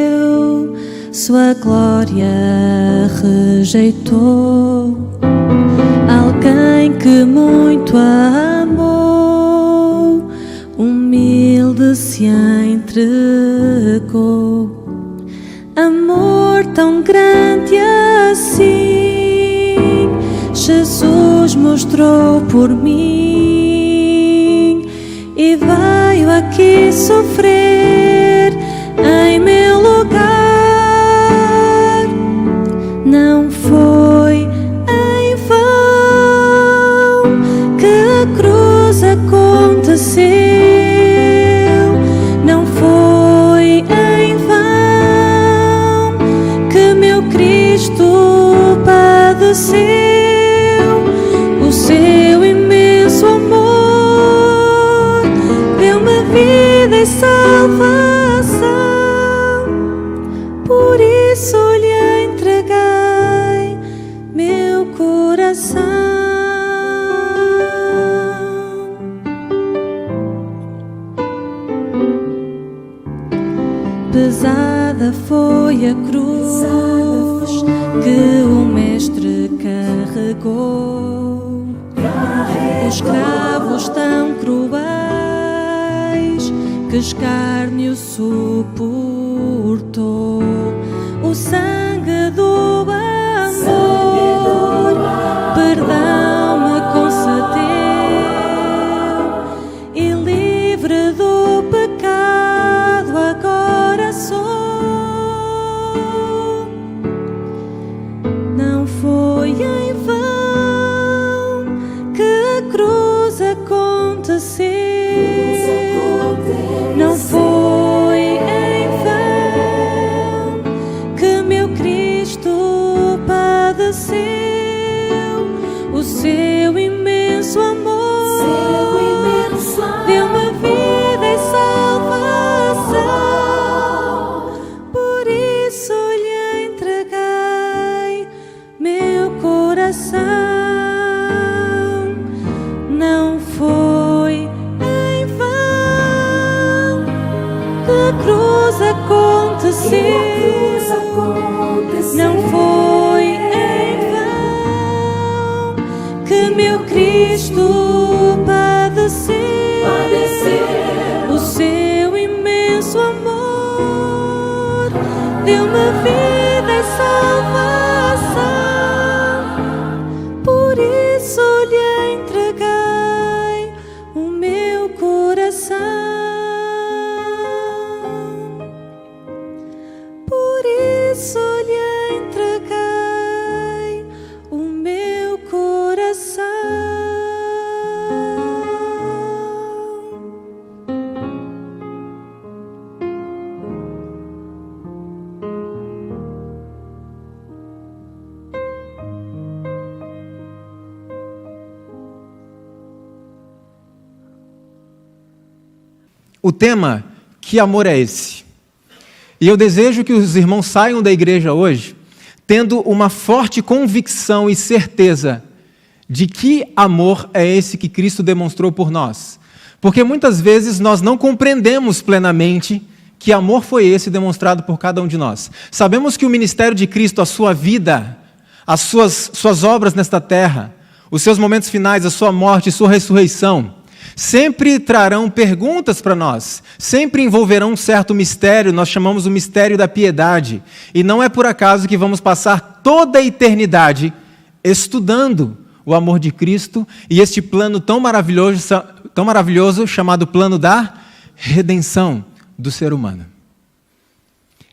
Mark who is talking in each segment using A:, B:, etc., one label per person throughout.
A: eu, sua glória rejeitou. Alguém que muito a amou, humilde se entregou. Amor tão grande assim, Jesus mostrou por mim e veio aqui sofrer em meu lugar. Não foi em vão que a cruz aconteceu, não foi em vão que meu Cristo padeceu. O seu imenso amor deu-me vida e salvação, por isso lhe entreguei meu coração. Pesada foi a cruz que o Mestre carregou. Os cravos tão cruéis que escárnio suportou. O sangue do amor perdão me concedeu, e livre do pecado agora sou. Não foi em vão que a cruz aconteceu, não foi em vão que meu Cristo padeceu. O seu imenso amor deu-me vida e salvação, por isso lhe entreguei meu coração. Não foi em vão que a cruz aconteceu, não foi em vão que meu Cristo padeceu. O seu imenso amor deu-me vida e salvação, por isso lhe entreguei o meu coração. Por isso lhe entreguei o meu coração.
B: O tema, que amor é esse? E eu desejo que os irmãos saiam da igreja hoje tendo uma forte convicção e certeza de que amor é esse que Cristo demonstrou por nós. Porque muitas vezes nós não compreendemos plenamente que amor foi esse demonstrado por cada um de nós. Sabemos que o ministério de Cristo, a sua vida, as suas obras nesta terra, os seus momentos finais, a sua morte e sua ressurreição, sempre trarão perguntas para nós, sempre envolverão um certo mistério, nós chamamos o mistério da piedade. E não é por acaso que vamos passar toda a eternidade estudando o amor de Cristo e este plano tão maravilhoso chamado plano da redenção do ser humano.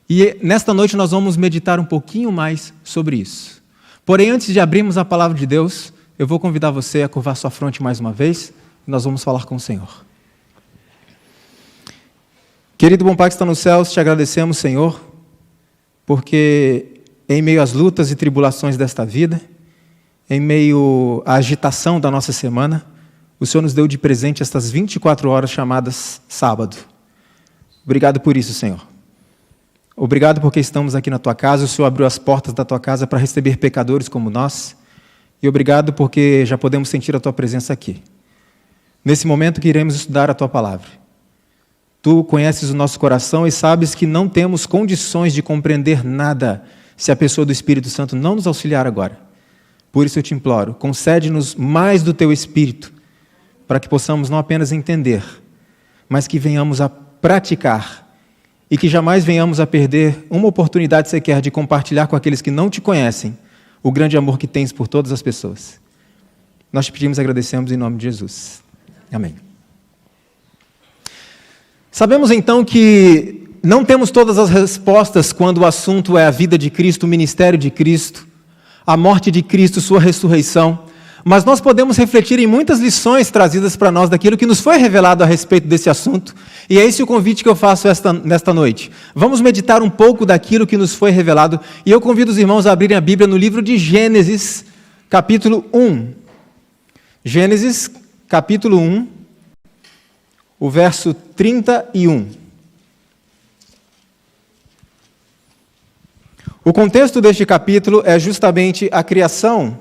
B: E nesta noite nós vamos meditar um pouquinho mais sobre isso. Porém, antes de abrirmos a palavra de Deus, eu vou convidar você a curvar sua fronte mais uma vez. Nós vamos falar com o Senhor. Querido bom Pai que está nos céus, te agradecemos, Senhor, porque em meio às lutas e tribulações desta vida, em meio à agitação da nossa semana, o Senhor nos deu de presente estas 24 horas chamadas sábado. Obrigado por isso, Senhor. Obrigado porque estamos aqui na Tua casa, o Senhor abriu as portas da Tua casa para receber pecadores como nós, e obrigado porque já podemos sentir a Tua presença aqui. Nesse momento que iremos estudar a Tua palavra. Tu conheces o nosso coração e sabes que não temos condições de compreender nada se a pessoa do Espírito Santo não nos auxiliar agora. Por isso eu te imploro, concede-nos mais do teu Espírito, para que possamos não apenas entender, mas que venhamos a praticar e que jamais venhamos a perder uma oportunidade sequer de compartilhar com aqueles que não te conhecem o grande amor que tens por todas as pessoas. Nós te pedimos e agradecemos em nome de Jesus. Amém. Sabemos então que não temos todas as respostas quando o assunto é a vida de Cristo, o ministério de Cristo, a morte de Cristo, sua ressurreição, mas nós podemos refletir em muitas lições trazidas para nós daquilo que nos foi revelado a respeito desse assunto, e é esse o convite que eu faço nesta noite. Vamos meditar um pouco daquilo que nos foi revelado, e eu convido os irmãos a abrirem a Bíblia no livro de Gênesis, capítulo 1. Gênesis, capítulo 1, o verso 31. O contexto deste capítulo é justamente a criação.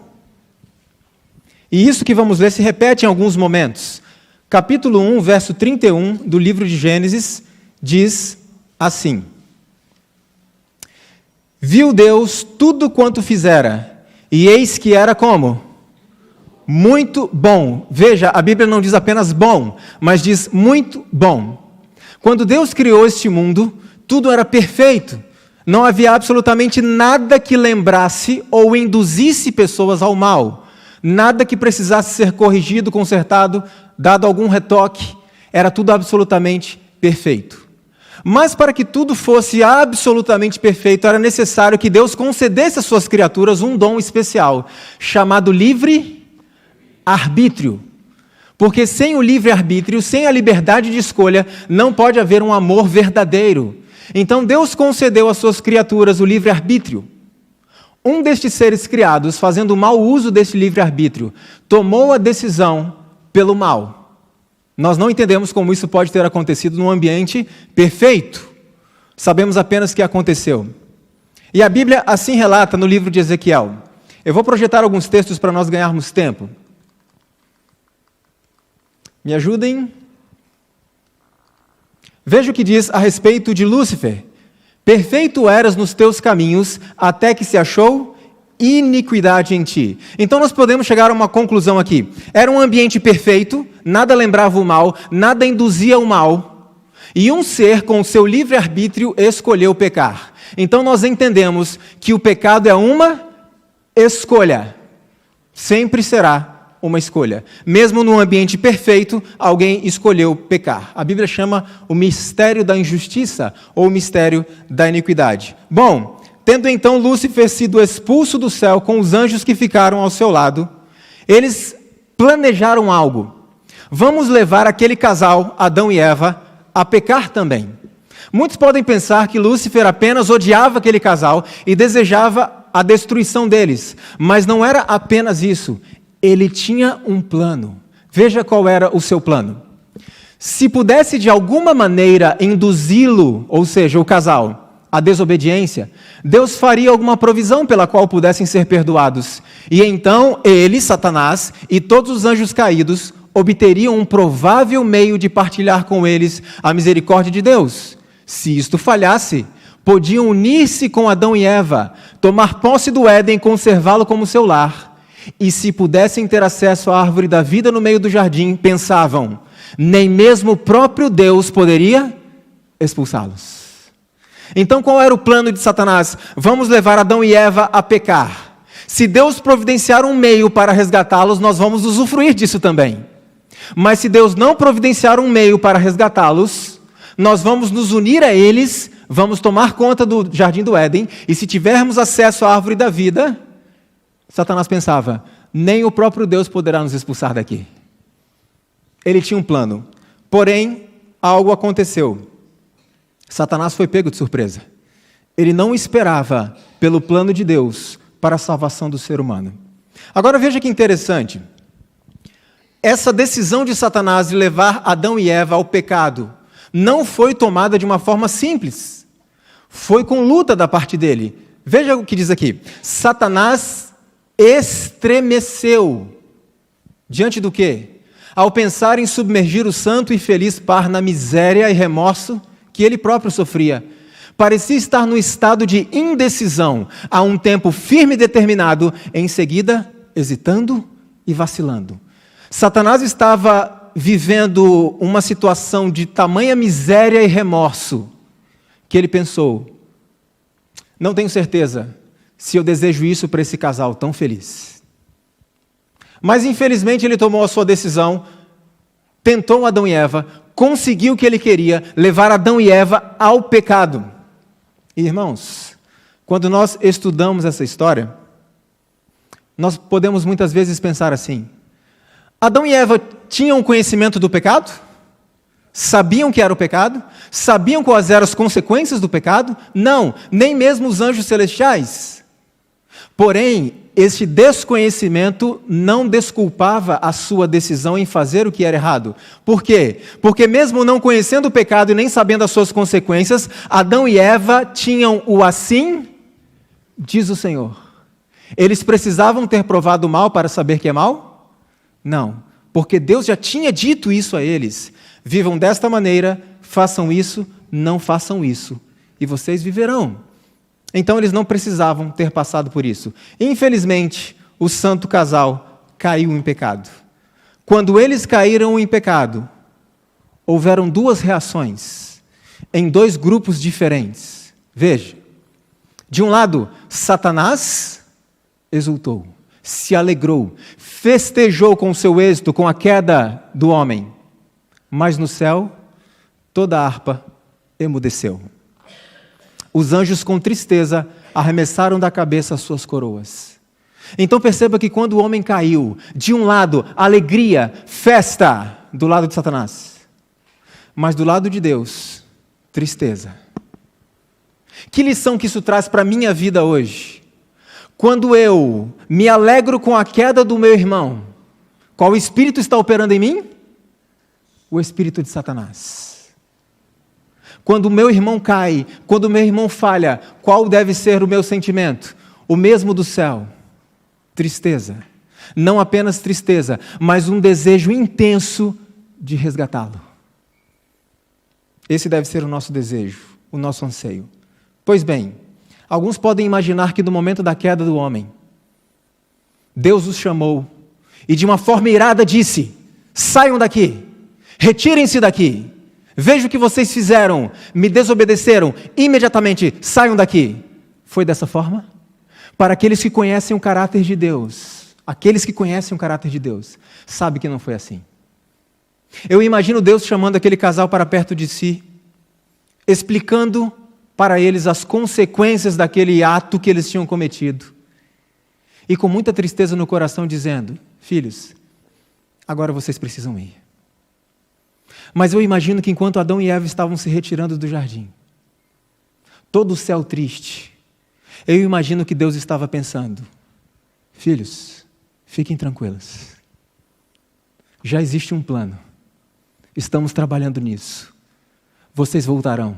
B: E isso que vamos ler se repete em alguns momentos. Capítulo 1, verso 31 do livro de Gênesis diz assim: Viu Deus tudo quanto fizera, e eis que era como? Muito bom. Veja, a Bíblia não diz apenas bom, mas diz muito bom. Quando Deus criou este mundo, tudo era perfeito. Não havia absolutamente nada que lembrasse ou induzisse pessoas ao mal. Nada que precisasse ser corrigido, consertado, dado algum retoque. Era tudo absolutamente perfeito. Mas para que tudo fosse absolutamente perfeito, era necessário que Deus concedesse às suas criaturas um dom especial, chamado livre-arbítrio. Porque sem o livre-arbítrio, sem a liberdade de escolha, não pode haver um amor verdadeiro. Então Deus concedeu às suas criaturas o livre-arbítrio. Um destes seres criados, fazendo mau uso desse livre-arbítrio, tomou a decisão pelo mal. Nós não entendemos como isso pode ter acontecido num ambiente perfeito. Sabemos apenas que aconteceu. E a Bíblia assim relata no livro de Ezequiel. Eu vou projetar alguns textos para nós ganharmos tempo. Me ajudem. Veja o que diz a respeito de Lúcifer. Perfeito eras nos teus caminhos, até que se achou iniquidade em ti. Então nós podemos chegar a uma conclusão aqui. Era um ambiente perfeito, nada lembrava o mal, nada induzia o mal, e um ser com o seu livre-arbítrio escolheu pecar. Então nós entendemos que o pecado é uma escolha. Sempre será uma escolha. Mesmo num ambiente perfeito, alguém escolheu pecar. A Bíblia chama o mistério da injustiça ou o mistério da iniquidade. Bom, tendo então Lúcifer sido expulso do céu com os anjos que ficaram ao seu lado, eles planejaram algo. Vamos levar aquele casal, Adão e Eva, a pecar também. Muitos podem pensar que Lúcifer apenas odiava aquele casal e desejava a destruição deles, mas não era apenas isso. Ele tinha um plano. Veja qual era o seu plano. Se pudesse de alguma maneira induzi-lo, ou seja, o casal, à desobediência, Deus faria alguma provisão pela qual pudessem ser perdoados. E então ele, Satanás, e todos os anjos caídos obteriam um provável meio de partilhar com eles a misericórdia de Deus. Se isto falhasse, podiam unir-se com Adão e Eva, tomar posse do Éden e conservá-lo como seu lar. E se pudessem ter acesso à árvore da vida no meio do jardim, pensavam, nem mesmo o próprio Deus poderia expulsá-los. Então qual era o plano de Satanás? Vamos levar Adão e Eva a pecar. Se Deus providenciar um meio para resgatá-los, nós vamos usufruir disso também. Mas se Deus não providenciar um meio para resgatá-los, nós vamos nos unir a eles, vamos tomar conta do jardim do Éden, e se tivermos acesso à árvore da vida, Satanás pensava, nem o próprio Deus poderá nos expulsar daqui. Ele tinha um plano, porém, algo aconteceu. Satanás foi pego de surpresa. Ele não esperava pelo plano de Deus para a salvação do ser humano. Agora veja que interessante. Essa decisão de Satanás de levar Adão e Eva ao pecado não foi tomada de uma forma simples. Foi com luta da parte dele. Veja o que diz aqui. Satanás estremeceu. Diante do quê? ao pensar em submergir o santo e feliz par na miséria e remorso que ele próprio sofria. Parecia estar num estado de indecisão, a um tempo firme e determinado, em seguida hesitando e vacilando. Satanás estava vivendo uma situação de tamanha miséria e remorso, que ele pensou: não tenho certeza se eu desejo isso para esse casal tão feliz. Mas infelizmente ele tomou a sua decisão, tentou Adão e Eva, conseguiu o que ele queria, levar Adão e Eva ao pecado. E, irmãos, quando nós estudamos essa história, nós podemos muitas vezes pensar assim: Adão e Eva tinham conhecimento do pecado? Sabiam que era o pecado? Sabiam quais eram as consequências do pecado? Não, nem mesmo os anjos celestiais. Porém, este desconhecimento não desculpava a sua decisão em fazer o que era errado. Por quê? Porque mesmo não conhecendo o pecado e nem sabendo as suas consequências, Adão e Eva tinham o assim, diz o Senhor. Eles precisavam ter provado o mal para saber que é mal? Não, porque Deus já tinha dito isso a eles. Vivam desta maneira, façam isso, não façam isso, e vocês viverão. Então eles não precisavam ter passado por isso. Infelizmente, o santo casal caiu em pecado. Quando eles caíram em pecado, houveram duas reações, em dois grupos diferentes. Veja, de um lado, Satanás exultou, se alegrou, festejou com o seu êxito, com a queda do homem. Mas no céu, toda a harpa emudeceu. Os anjos, com tristeza, arremessaram da cabeça as suas coroas. Então perceba que quando o homem caiu, de um lado, alegria, festa, do lado de Satanás. Mas do lado de Deus, tristeza. Que lição que isso traz para a minha vida hoje? Quando eu me alegro com a queda do meu irmão, qual espírito está operando em mim? O espírito de Satanás. Quando o meu irmão cai, quando o meu irmão falha, qual deve ser o meu sentimento? O mesmo do céu, tristeza. Não apenas tristeza, mas um desejo intenso de resgatá-lo. Esse deve ser o nosso desejo, o nosso anseio. Pois bem, alguns podem imaginar que no momento da queda do homem, Deus os chamou e de uma forma irada disse: saiam daqui, retirem-se daqui. Veja o que vocês fizeram, me desobedeceram, imediatamente saiam daqui. Foi dessa forma? Para aqueles que conhecem o caráter de Deus, sabe que não foi assim. Eu imagino Deus chamando aquele casal para perto de si, explicando para eles as consequências daquele ato que eles tinham cometido. E com muita tristeza no coração dizendo: filhos, agora vocês precisam ir. Mas eu imagino que enquanto Adão e Eva estavam se retirando do jardim, todo o céu triste, eu imagino que Deus estava pensando: filhos, fiquem tranquilos. Já existe um plano. Estamos trabalhando nisso. Vocês voltarão.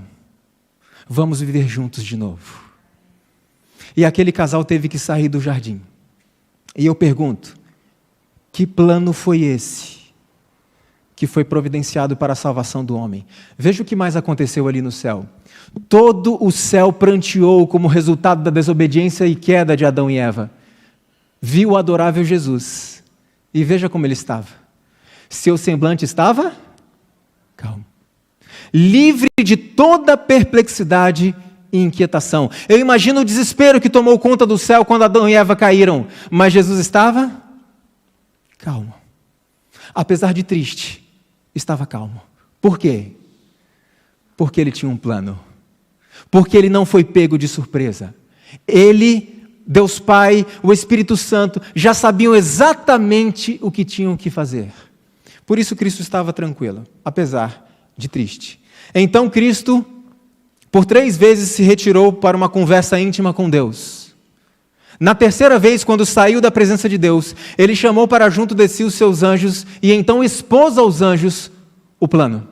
B: Vamos viver juntos de novo. E aquele casal teve que sair do jardim. E eu pergunto: que plano foi esse que foi providenciado para a salvação do homem? Veja o que mais aconteceu ali no céu. Todo o céu pranteou como resultado da desobediência e queda de Adão e Eva. Viu o adorável Jesus. E veja como ele estava. Seu semblante estava calmo. Livre de toda perplexidade e inquietação. Eu imagino o desespero que tomou conta do céu quando Adão e Eva caíram. Mas Jesus estava calmo. Apesar de triste, estava calmo. Por quê? Porque ele tinha um plano. Porque ele não foi pego de surpresa. Ele, Deus Pai, o Espírito Santo, já sabiam exatamente o que tinham que fazer. Por isso Cristo estava tranquilo, apesar de triste. Então Cristo, por 3 vezes, se retirou para uma conversa íntima com Deus. Na terceira vez, quando saiu da presença de Deus, ele chamou para junto de si os seus anjos e então expôs aos anjos o plano.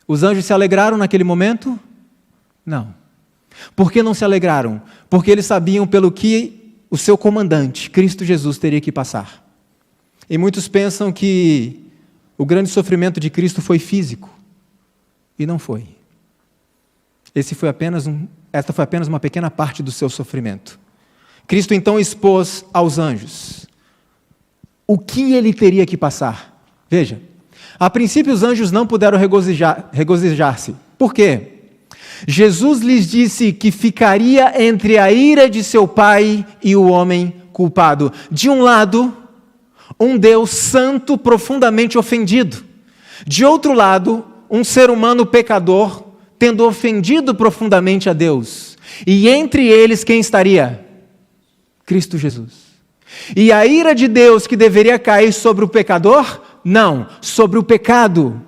B: Os anjos se alegraram naquele momento? Não. Por que não se alegraram? Porque eles sabiam pelo que o seu comandante, Cristo Jesus, teria que passar. E muitos pensam que o grande sofrimento de Cristo foi físico. E não foi. Esta foi apenas uma pequena parte do seu sofrimento. Cristo então expôs aos anjos o que ele teria que passar. Veja, a princípio os anjos não puderam regozijar-se. Por quê? Jesus lhes disse que ficaria entre a ira de seu Pai e o homem culpado. De um lado, um Deus santo profundamente ofendido. De outro lado, um ser humano pecador tendo ofendido profundamente a Deus. E entre eles quem estaria? Cristo Jesus. E a ira de Deus que deveria cair sobre o pecador? Não, sobre o pecado.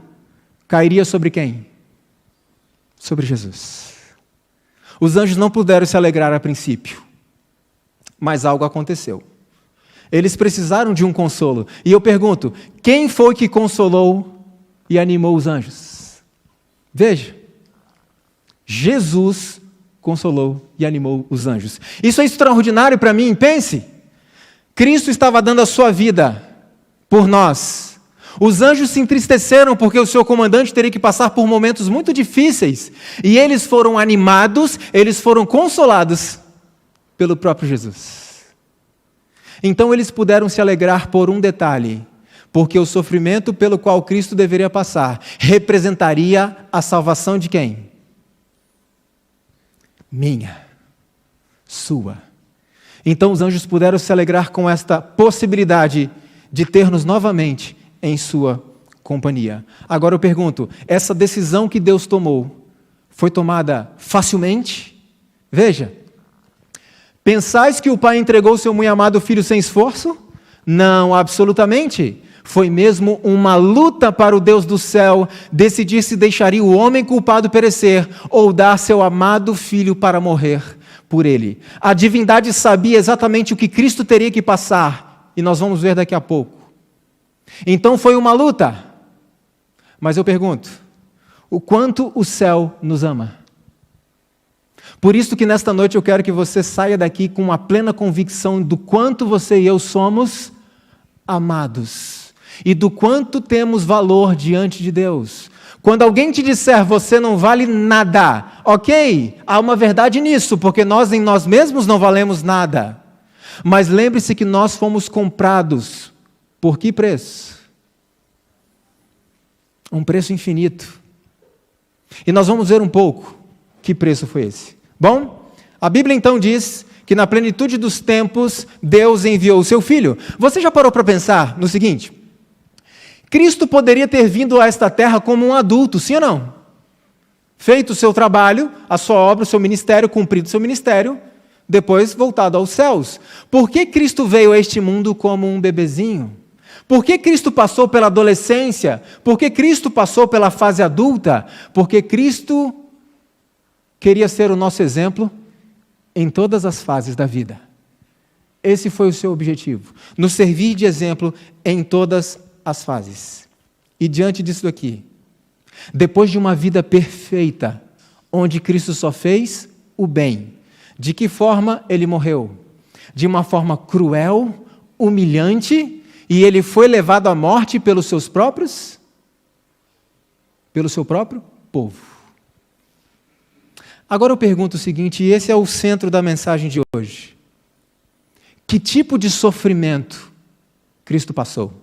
B: Cairia sobre quem? Sobre Jesus. Os anjos não puderam se alegrar a princípio, mas algo aconteceu. Eles precisaram de um consolo. E eu pergunto, quem foi que consolou e animou os anjos? Veja, Jesus consolou e animou os anjos. Isso é extraordinário para mim, pense. Cristo estava dando a sua vida por nós. Os anjos se entristeceram porque o seu comandante teria que passar por momentos muito difíceis. E eles foram animados, eles foram consolados pelo próprio Jesus. Então eles puderam se alegrar por um detalhe, porque o sofrimento pelo qual Cristo deveria passar representaria a salvação de quem? Minha, sua. Então os anjos puderam se alegrar com esta possibilidade de ter-nos novamente em sua companhia. Agora eu pergunto, essa decisão que Deus tomou foi tomada facilmente? Veja, pensais que o Pai entregou seu muito amado Filho sem esforço? Não, absolutamente. Foi mesmo uma luta para o Deus do céu decidir se deixaria o homem culpado perecer ou dar seu amado Filho para morrer por ele. A divindade sabia exatamente o que Cristo teria que passar, e nós vamos ver daqui a pouco. Então foi uma luta. Mas eu pergunto, o quanto o céu nos ama? Por isso que nesta noite eu quero que você saia daqui com uma plena convicção do quanto você e eu somos amados e do quanto temos valor diante de Deus. Quando alguém te disser você não vale nada, ok, há uma verdade nisso, porque nós em nós mesmos não valemos nada. Mas lembre-se que nós fomos comprados por que preço? Um preço infinito. E nós vamos ver um pouco que preço foi esse. Bom, a Bíblia então diz que na plenitude dos tempos Deus enviou o seu Filho. Você já parou para pensar no seguinte? Cristo poderia ter vindo a esta terra como um adulto, sim ou não? Feito o seu trabalho, a sua obra, o seu ministério, cumprido o seu ministério, depois voltado aos céus. Por que Cristo veio a este mundo como um bebezinho? Por que Cristo passou pela adolescência? Por que Cristo passou pela fase adulta? Porque Cristo queria ser o nosso exemplo em todas as fases da vida. Esse foi o seu objetivo, nos servir de exemplo em todas as fases. E diante disso aqui, depois de uma vida perfeita, onde Cristo só fez o bem, de que forma ele morreu? De uma forma cruel, humilhante, e ele foi levado à morte pelo seu próprio povo. Agora eu pergunto o seguinte, e esse é o centro da mensagem de hoje. Que tipo de sofrimento Cristo passou?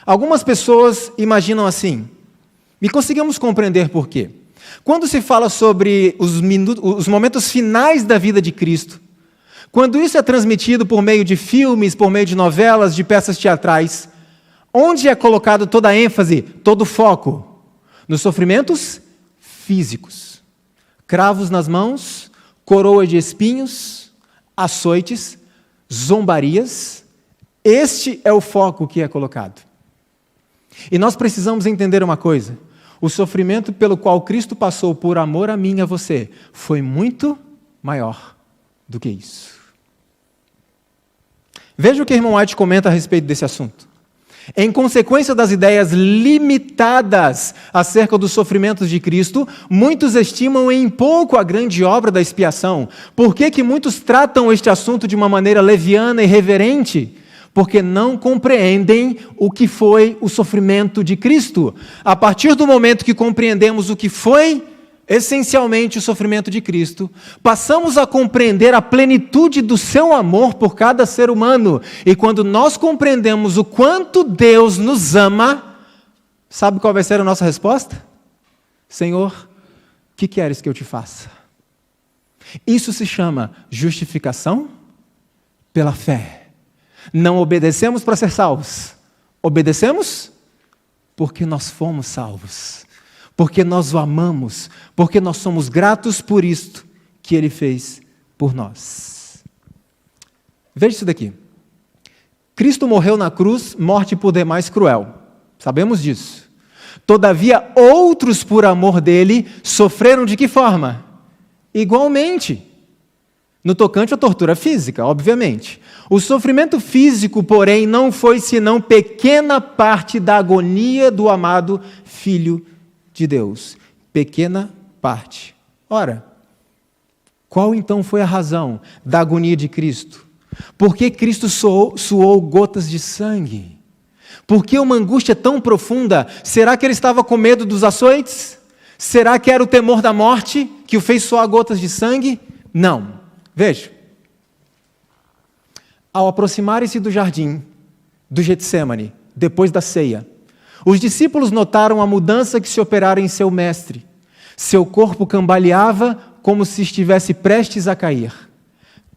B: Algumas pessoas imaginam assim, e conseguimos compreender por quê. Quando se fala sobre os momentos finais da vida de Cristo, quando isso é transmitido por meio de filmes, por meio de novelas, de peças teatrais, onde é colocado toda a ênfase, todo o foco? Nos sofrimentos físicos. Cravos nas mãos, coroa de espinhos, açoites, zombarias. Este é o foco que é colocado. E nós precisamos entender uma coisa. O sofrimento pelo qual Cristo passou por amor a mim e a você foi muito maior do que isso. Veja o que o irmão White comenta a respeito desse assunto. Em consequência das ideias limitadas acerca dos sofrimentos de Cristo, muitos estimam em pouco a grande obra da expiação. Por que muitos tratam este assunto de uma maneira leviana e reverente? porque não compreendem o que foi o sofrimento de Cristo. A partir do momento que compreendemos o que foi essencialmente o sofrimento de Cristo, passamos a compreender a plenitude do seu amor por cada ser humano. E quando nós compreendemos o quanto Deus nos ama, sabe qual vai ser a nossa resposta? Senhor, o que queres que eu te faça? Isso se chama justificação pela fé. Não obedecemos para ser salvos. Obedecemos porque nós fomos salvos. Porque nós o amamos. Porque nós somos gratos por isto que Ele fez por nós. Veja isso daqui. Cristo morreu na cruz, morte por demais cruel. Sabemos disso. Todavia, outros, por amor dele, sofreram de que forma? Igualmente. No tocante à tortura física, obviamente. O sofrimento físico, porém, não foi senão pequena parte da agonia do amado Filho de Deus. Pequena parte. Ora, qual então foi a razão da agonia de Cristo? Por que Cristo suou gotas de sangue? Por que uma angústia tão profunda? Será que ele estava com medo dos açoites? Será que era o temor da morte que o fez suar gotas de sangue? Não. Veja. Ao aproximarem-se do jardim do Getsêmani, depois da ceia, os discípulos notaram a mudança que se operara em seu mestre. Seu corpo cambaleava como se estivesse prestes a cair.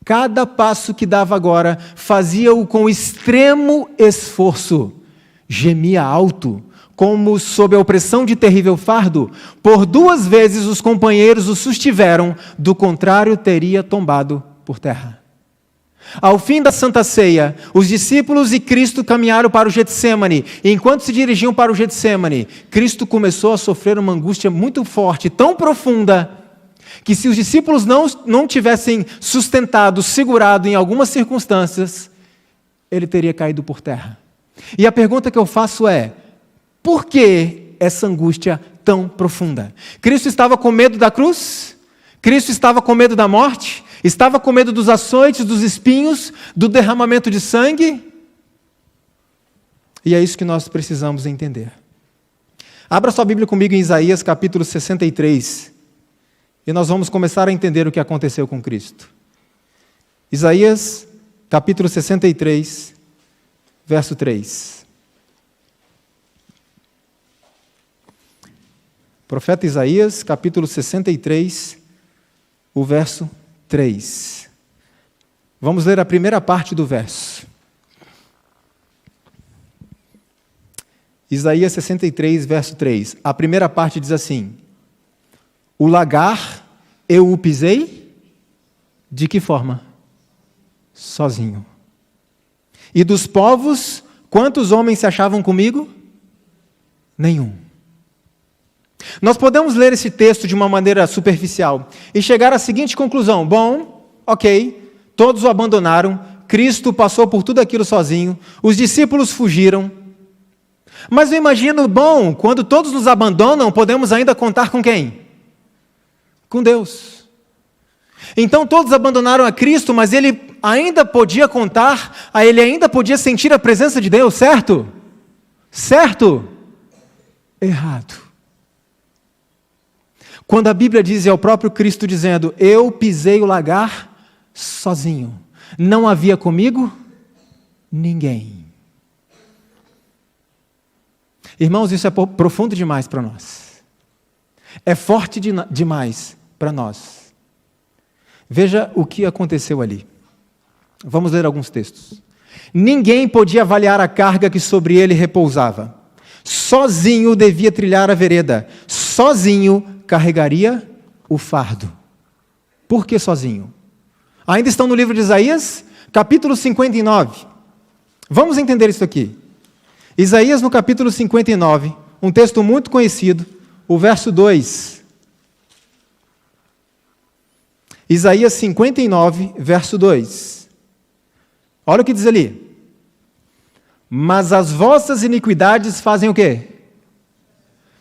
B: Cada passo que dava agora fazia-o com extremo esforço. Gemia alto, como sob a opressão de terrível fardo. Por 2 vezes os companheiros o sustiveram, do contrário teria tombado por terra. Ao fim da Santa Ceia, os discípulos e Cristo caminharam para o Getsêmani. E enquanto se dirigiam para o Getsêmani, Cristo começou a sofrer uma angústia muito forte, tão profunda, que se os discípulos não tivessem sustentado, segurado em algumas circunstâncias, ele teria caído por terra. E a pergunta que eu faço é, por que essa angústia tão profunda? Cristo estava com medo da cruz? Cristo estava com medo da morte? Estava com medo dos açoites, dos espinhos, do derramamento de sangue? E é isso que nós precisamos entender. Abra sua Bíblia comigo em Isaías capítulo 63. E nós vamos começar a entender o que aconteceu com Cristo. Isaías capítulo 63, verso 3. Profeta Isaías, capítulo 63, o verso 3. Vamos ler a primeira parte do verso. Isaías 63, verso 3. A primeira parte diz assim: o lagar eu o pisei, de que forma? Sozinho. E dos povos, quantos homens se achavam comigo? Nenhum. Nós podemos ler esse texto de uma maneira superficial e chegar à seguinte conclusão: bom, ok, todos o abandonaram, Cristo passou por tudo aquilo sozinho, os discípulos fugiram. Mas eu imagino, bom, quando todos nos abandonam, podemos ainda contar com quem? Com Deus. Então todos abandonaram a Cristo, mas ele ainda podia contar, ele ainda podia sentir a presença de Deus, certo? Certo? Errado. Quando a Bíblia diz, é o próprio Cristo dizendo, eu pisei o lagar sozinho. Não havia comigo ninguém. Irmãos, isso é profundo demais para nós. É forte demais para nós. Veja o que aconteceu ali. Vamos ler alguns textos. Ninguém podia avaliar a carga que sobre ele repousava. Sozinho devia trilhar a vereda. Sozinho carregaria o fardo. Por que sozinho? Ainda estão no livro de Isaías, capítulo 59. Vamos entender isso aqui. Isaías no capítulo 59, um texto muito conhecido, o verso 2. Isaías 59, verso 2. Olha o que diz ali. Mas as vossas iniquidades fazem o quê?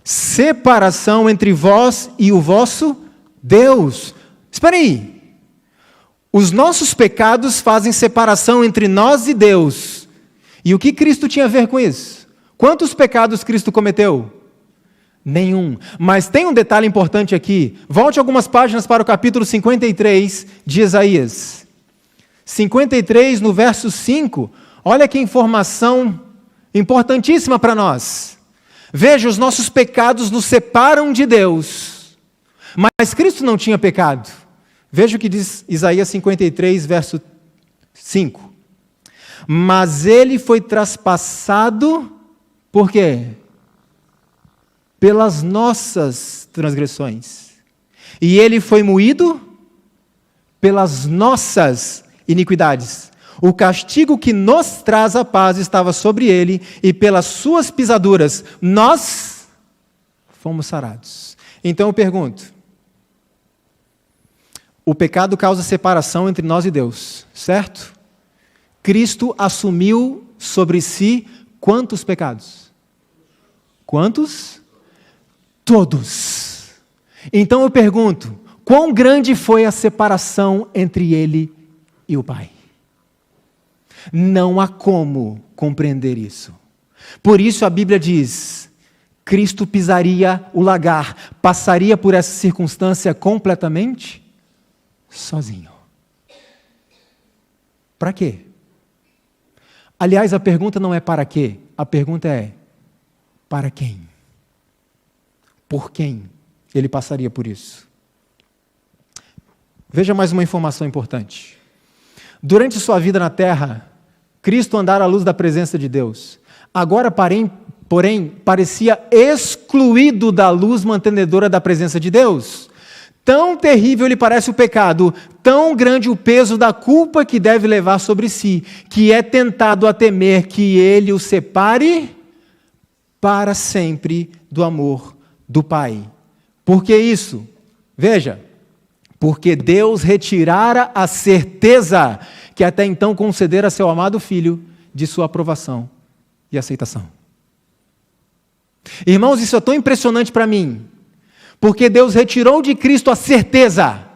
B: Separação entre vós e o vosso Deus. Espera aí. Os nossos pecados fazem separação entre nós e Deus. E o que Cristo tinha a ver com isso? Quantos pecados Cristo cometeu? Nenhum. Mas tem um detalhe importante aqui. Volte algumas páginas para o capítulo 53 de Isaías. 53, no verso 5. Olha que informação importantíssima para nós. Veja, os nossos pecados nos separam de Deus. Mas Cristo não tinha pecado. Veja o que diz Isaías 53, verso 5. Mas ele foi traspassado, por quê? Pelas nossas transgressões. E ele foi moído pelas nossas iniquidades. O castigo que nos traz a paz estava sobre ele, e pelas suas pisaduras nós fomos sarados. Então eu pergunto, o pecado causa separação entre nós e Deus, certo? Cristo assumiu sobre si quantos pecados? Quantos? Todos. Então eu pergunto, quão grande foi a separação entre ele e o Pai? Não há como compreender isso. Por isso a Bíblia diz, Cristo pisaria o lagar, passaria por essa circunstância completamente sozinho. Para quê? Aliás, a pergunta não é para quê, a pergunta é, para quem? Por quem ele passaria por isso? Veja mais uma informação importante. Durante sua vida na terra, Cristo andara à luz da presença de Deus. Agora, porém, parecia excluído da luz mantenedora da presença de Deus. Tão terrível lhe parece o pecado, tão grande o peso da culpa que deve levar sobre si, que é tentado a temer que ele o separe para sempre do amor do Pai. Por que isso? Veja, porque Deus retirara a certeza que até então concedera a seu amado Filho de sua aprovação e aceitação. Irmãos, isso é tão impressionante para mim, porque Deus retirou de Cristo a certeza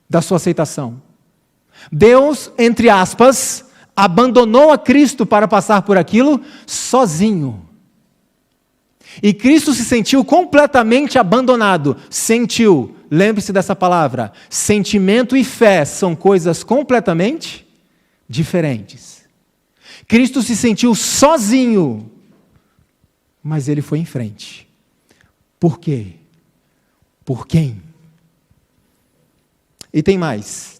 B: da sua aceitação. Deus, entre aspas, abandonou a Cristo para passar por aquilo sozinho. E Cristo se sentiu completamente abandonado. Sentiu, lembre-se dessa palavra, sentimento e fé são coisas completamente diferentes. Cristo se sentiu sozinho, mas ele foi em frente. Por quê? Por quem? E tem mais.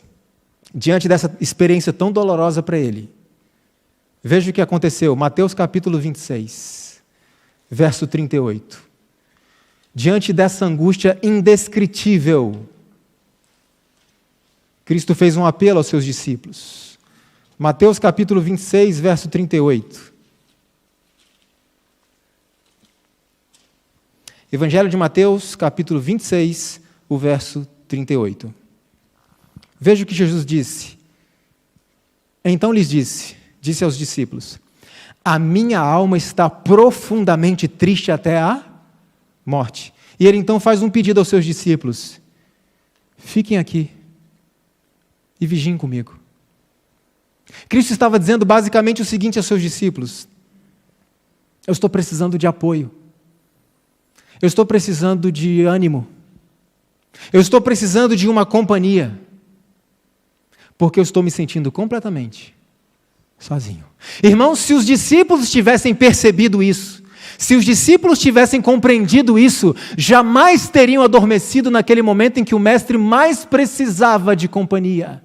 B: Diante dessa experiência tão dolorosa para ele, veja o que aconteceu. Mateus capítulo 26, verso 38. Diante dessa angústia indescritível, Cristo fez um apelo aos seus discípulos. Mateus capítulo 26, verso 38. Evangelho de Mateus, capítulo 26, o verso 38. Veja o que Jesus disse. Então lhes disse aos discípulos, a minha alma está profundamente triste até a morte. E ele então faz um pedido aos seus discípulos, fiquem aqui e vigiem comigo. Cristo estava dizendo basicamente o seguinte aos seus discípulos, eu estou precisando de apoio. Eu estou precisando de ânimo. Eu estou precisando de uma companhia. Porque eu estou me sentindo completamente sozinho. Irmãos, se os discípulos tivessem percebido isso, se os discípulos tivessem compreendido isso, jamais teriam adormecido naquele momento em que o mestre mais precisava de companhia.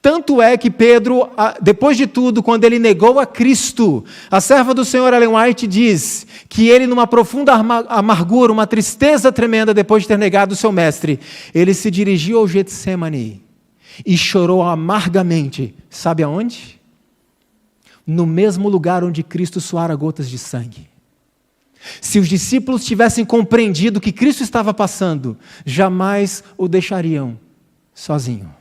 B: Tanto é que Pedro, depois de tudo, quando ele negou a Cristo, a serva do Senhor Ellen White diz que ele, numa profunda amargura, uma tristeza tremenda, depois de ter negado o seu mestre, ele se dirigiu ao Getsemane e chorou amargamente. Sabe aonde? No mesmo lugar onde Cristo suara gotas de sangue. Se os discípulos tivessem compreendido o que Cristo estava passando, jamais o deixariam sozinho.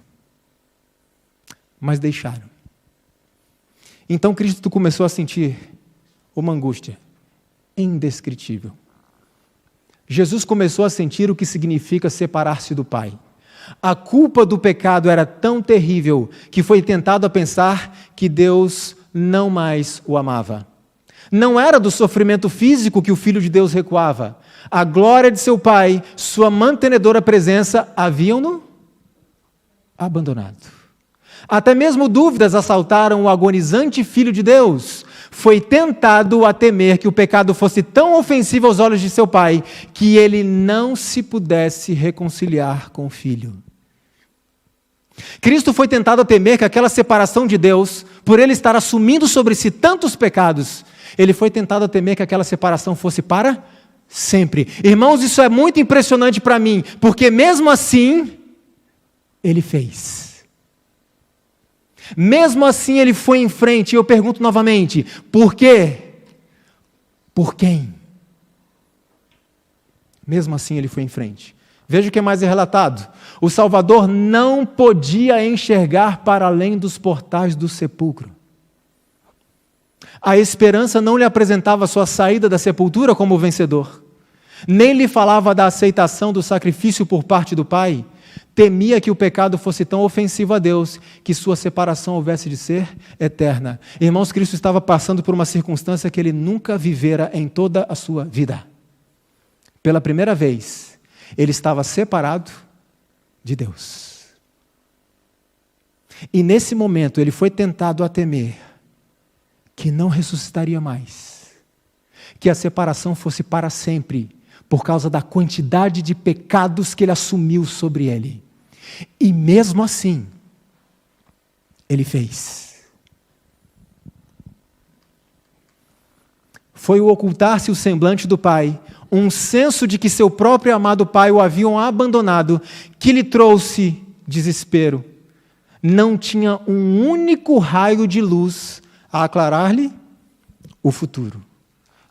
B: Mas deixaram. Então Cristo começou a sentir uma angústia indescritível. Jesus começou a sentir o que significa separar-se do Pai. A culpa do pecado era tão terrível que foi tentado a pensar que Deus não mais o amava. Não era do sofrimento físico que o Filho de Deus recuava. A glória de seu Pai, sua mantenedora presença, haviam-no abandonado. Até mesmo dúvidas assaltaram o agonizante Filho de Deus. Foi tentado a temer que o pecado fosse tão ofensivo aos olhos de seu Pai, que ele não se pudesse reconciliar com o Filho. Cristo foi tentado a temer que aquela separação de Deus, por ele estar assumindo sobre si tantos pecados, ele foi tentado a temer que aquela separação fosse para sempre. Irmãos, isso é muito impressionante para mim, porque mesmo assim, ele fez. Mesmo assim, ele foi em frente. E eu pergunto novamente, por quê? Por quem? Mesmo assim, ele foi em frente. Veja o que mais é relatado. O Salvador não podia enxergar para além dos portais do sepulcro. A esperança não lhe apresentava sua saída da sepultura como vencedor, nem lhe falava da aceitação do sacrifício por parte do Pai. Temia que o pecado fosse tão ofensivo a Deus que sua separação houvesse de ser eterna. Irmãos, Cristo estava passando por uma circunstância que ele nunca vivera em toda a sua vida. Pela primeira vez, ele estava separado de Deus. E nesse momento ele foi tentado a temer que não ressuscitaria mais, que a separação fosse para sempre, por causa da quantidade de pecados que ele assumiu sobre ele. E mesmo assim, ele fez. Foi o ocultar-se o semblante do Pai, um senso de que seu próprio amado Pai o haviam abandonado, que lhe trouxe desespero. Não tinha um único raio de luz a aclarar-lhe o futuro.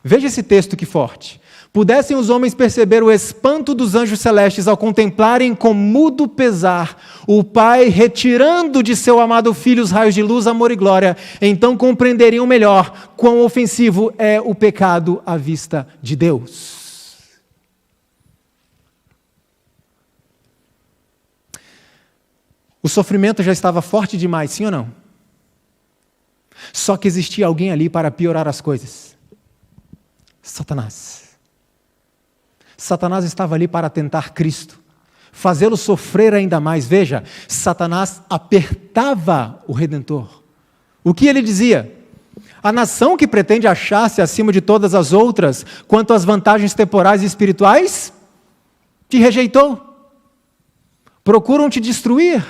B: Veja esse texto que forte. Pudessem os homens perceber o espanto dos anjos celestes ao contemplarem com mudo pesar o Pai retirando de seu amado Filho os raios de luz, amor e glória, então compreenderiam melhor quão ofensivo é o pecado à vista de Deus. O sofrimento já estava forte demais, sim ou não? Só que existia alguém ali para piorar as coisas. Satanás. Satanás estava ali para tentar Cristo, fazê-lo sofrer ainda mais. Veja, Satanás apertava o Redentor. O que ele dizia? A nação que pretende achar-se acima de todas as outras, quanto às vantagens temporais e espirituais, te rejeitou. Procuram te destruir.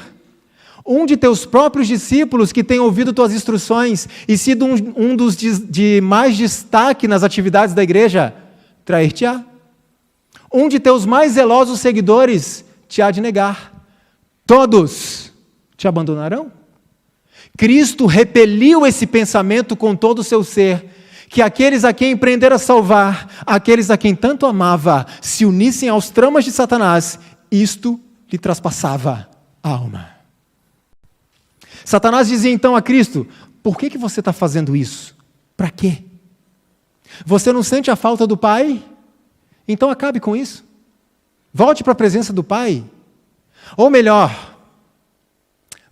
B: Um de teus próprios discípulos que tem ouvido tuas instruções e sido um dos de mais destaque nas atividades da igreja, trair-te-á. Um de teus mais zelosos seguidores te há de negar. Todos te abandonarão. Cristo repeliu esse pensamento com todo o seu ser, que aqueles a quem empreendera salvar, aqueles a quem tanto amava, se unissem aos tramas de Satanás, isto lhe traspassava a alma. Satanás dizia então a Cristo, por que você está fazendo isso? Para quê? Você não sente a falta do Pai? Então acabe com isso. Volte para a presença do Pai. Ou melhor,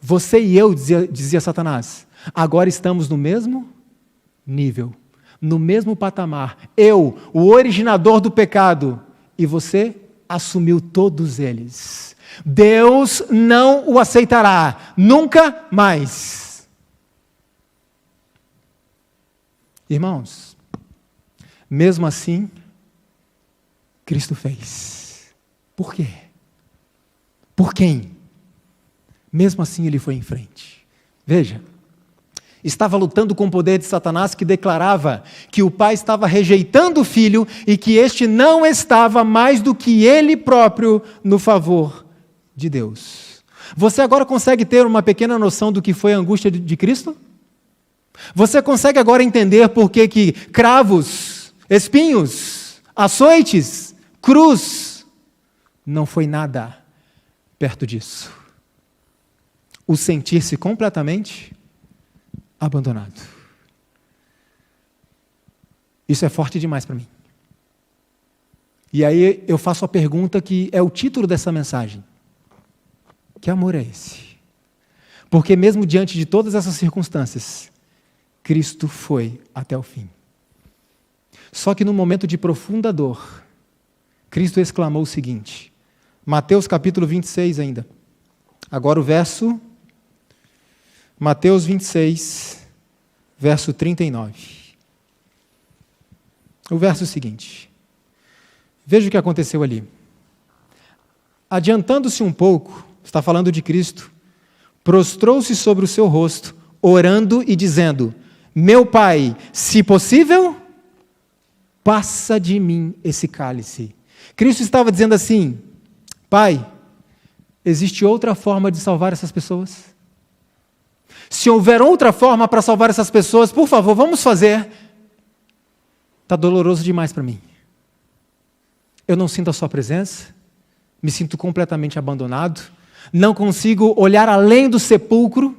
B: você e eu, dizia Satanás, agora estamos no mesmo nível, no mesmo patamar. Eu, o originador do pecado, e você assumiu todos eles. Deus não o aceitará, nunca mais. Irmãos, mesmo assim, Cristo fez. Por quê? Por quem? Mesmo assim ele foi em frente. Veja, estava lutando com o poder de Satanás que declarava que o Pai estava rejeitando o Filho e que este não estava mais do que ele próprio no favor de Deus. Você agora consegue ter uma pequena noção do que foi a angústia de Cristo? Você consegue agora entender por que cravos, espinhos, açoites, cruz, não foi nada perto disso. O sentir-se completamente abandonado. Isso é forte demais para mim. E aí eu faço a pergunta que é o título dessa mensagem. Que amor é esse? Porque mesmo diante de todas essas circunstâncias, Cristo foi até o fim. Só que no momento de profunda dor, Cristo exclamou o seguinte, Mateus capítulo 26 ainda. Agora Mateus 26, verso 39. O verso seguinte. Veja o que aconteceu ali. Adiantando-se um pouco, está falando de Cristo, prostrou-se sobre o seu rosto, orando e dizendo, meu Pai, se possível, passa de mim esse cálice. Cristo estava dizendo assim, Pai, existe outra forma de salvar essas pessoas? Se houver outra forma para salvar essas pessoas, por favor, vamos fazer. Está doloroso demais para mim. Eu não sinto a sua presença, me sinto completamente abandonado, não consigo olhar além do sepulcro.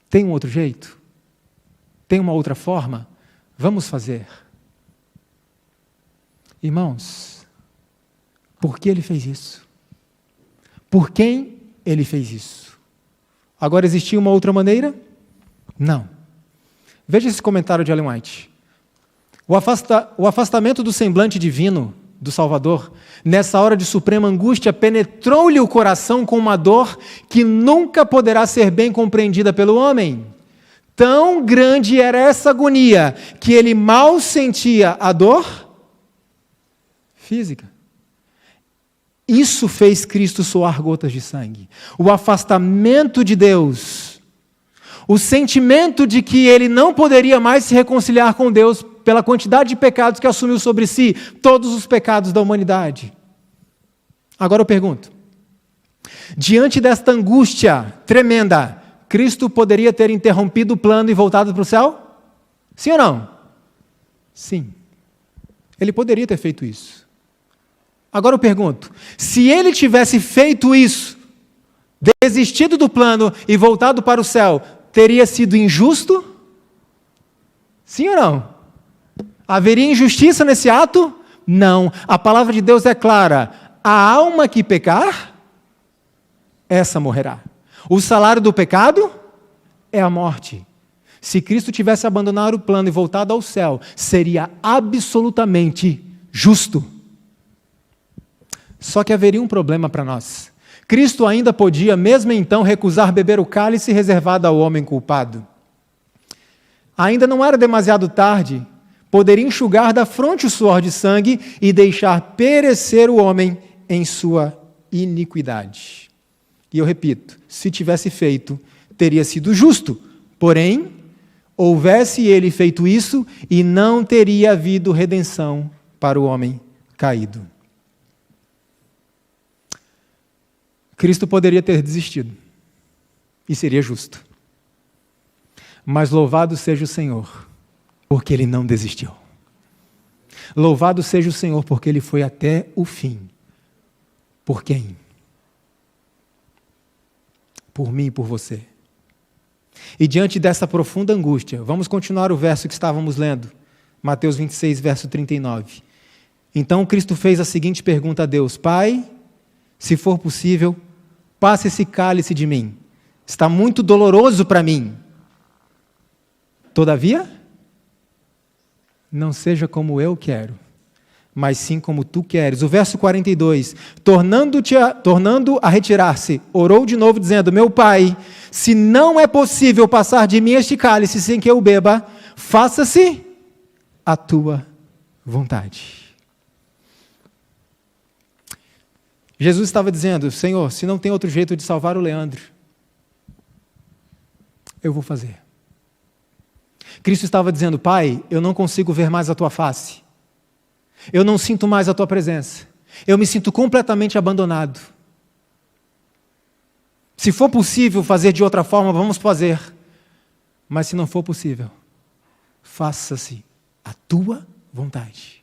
B: Tem um outro jeito? Tem uma outra forma? Vamos fazer. Irmãos, por que ele fez isso? Por quem ele fez isso? Agora existia uma outra maneira? Não. Veja esse comentário de Ellen White. O afastamento do semblante divino do Salvador, nessa hora de suprema angústia, penetrou-lhe o coração com uma dor que nunca poderá ser bem compreendida pelo homem. Tão grande era essa agonia que ele mal sentia a dor física. Isso fez Cristo suar gotas de sangue. O afastamento de Deus, o sentimento de que ele não poderia mais se reconciliar com Deus pela quantidade de pecados que assumiu sobre si, todos os pecados da humanidade. Agora eu pergunto, diante desta angústia tremenda, Cristo poderia ter interrompido o plano e voltado para o céu? Sim ou não? Sim. Ele poderia ter feito isso. Agora eu pergunto, se ele tivesse feito isso, desistido do plano e voltado para o céu, teria sido injusto? Sim ou não? Haveria injustiça nesse ato? Não. A palavra de Deus é clara. A alma que pecar, essa morrerá. O salário do pecado é a morte. Se Cristo tivesse abandonado o plano e voltado ao céu, seria absolutamente justo. Só que haveria um problema para nós. Cristo ainda podia, mesmo então, recusar beber o cálice reservado ao homem culpado. Ainda não era demasiado tarde, poderia enxugar da fronte o suor de sangue e deixar perecer o homem em sua iniquidade. E eu repito, se tivesse feito, teria sido justo. Porém, houvesse ele feito isso e não teria havido redenção para o homem caído. Cristo poderia ter desistido, e seria justo. Mas louvado seja o Senhor, porque Ele não desistiu. Louvado seja o Senhor, porque Ele foi até o fim. Por quem? Por mim e por você. E diante dessa profunda angústia, vamos continuar o verso que estávamos lendo, Mateus 26, verso 39. Então Cristo fez a seguinte pergunta a Deus: Pai, se for possível, passe esse cálice de mim. Está muito doloroso para mim. Todavia, não seja como eu quero, mas sim como tu queres. O verso 42, tornando a retirar-se, orou de novo dizendo: meu Pai, se não é possível passar de mim este cálice sem que eu beba, faça-se a tua vontade. Jesus estava dizendo: Senhor, se não tem outro jeito de salvar o Leandro, eu vou fazer. Cristo estava dizendo: Pai, eu não consigo ver mais a tua face. Eu não sinto mais a tua presença. Eu me sinto completamente abandonado. Se for possível fazer de outra forma, vamos fazer. Mas se não for possível, faça-se a tua vontade.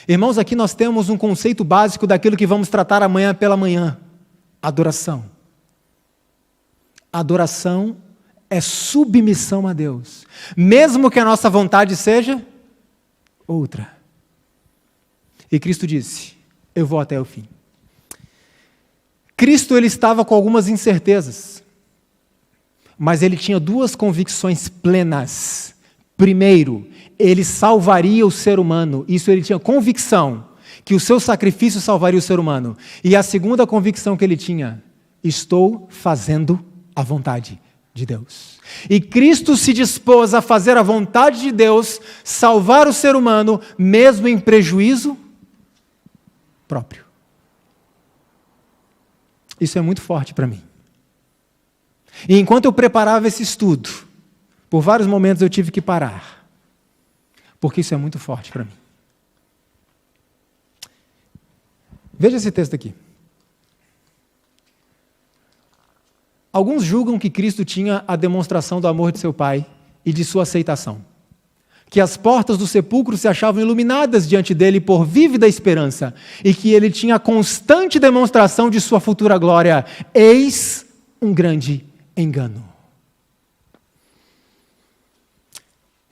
B: Irmãos, aqui nós temos um conceito básico daquilo que vamos tratar amanhã pela manhã: adoração. Adoração é submissão a Deus, mesmo que a nossa vontade seja outra. E Cristo disse: eu vou até o fim. Cristo, ele estava com algumas incertezas. Mas ele tinha duas convicções plenas. Primeiro, ele salvaria o ser humano. Isso ele tinha convicção, que o seu sacrifício salvaria o ser humano. E a segunda convicção que ele tinha: estou fazendo a vontade de Deus. E Cristo se dispôs a fazer a vontade de Deus, salvar o ser humano, mesmo em prejuízo próprio. Isso é muito forte para mim. E enquanto eu preparava esse estudo, por vários momentos eu tive que parar, porque isso é muito forte para mim. Veja esse texto aqui. Alguns julgam que Cristo tinha a demonstração do amor de seu Pai e de sua aceitação, que as portas do sepulcro se achavam iluminadas diante dele por vívida esperança, e que ele tinha a constante demonstração de sua futura glória. Eis um grande engano.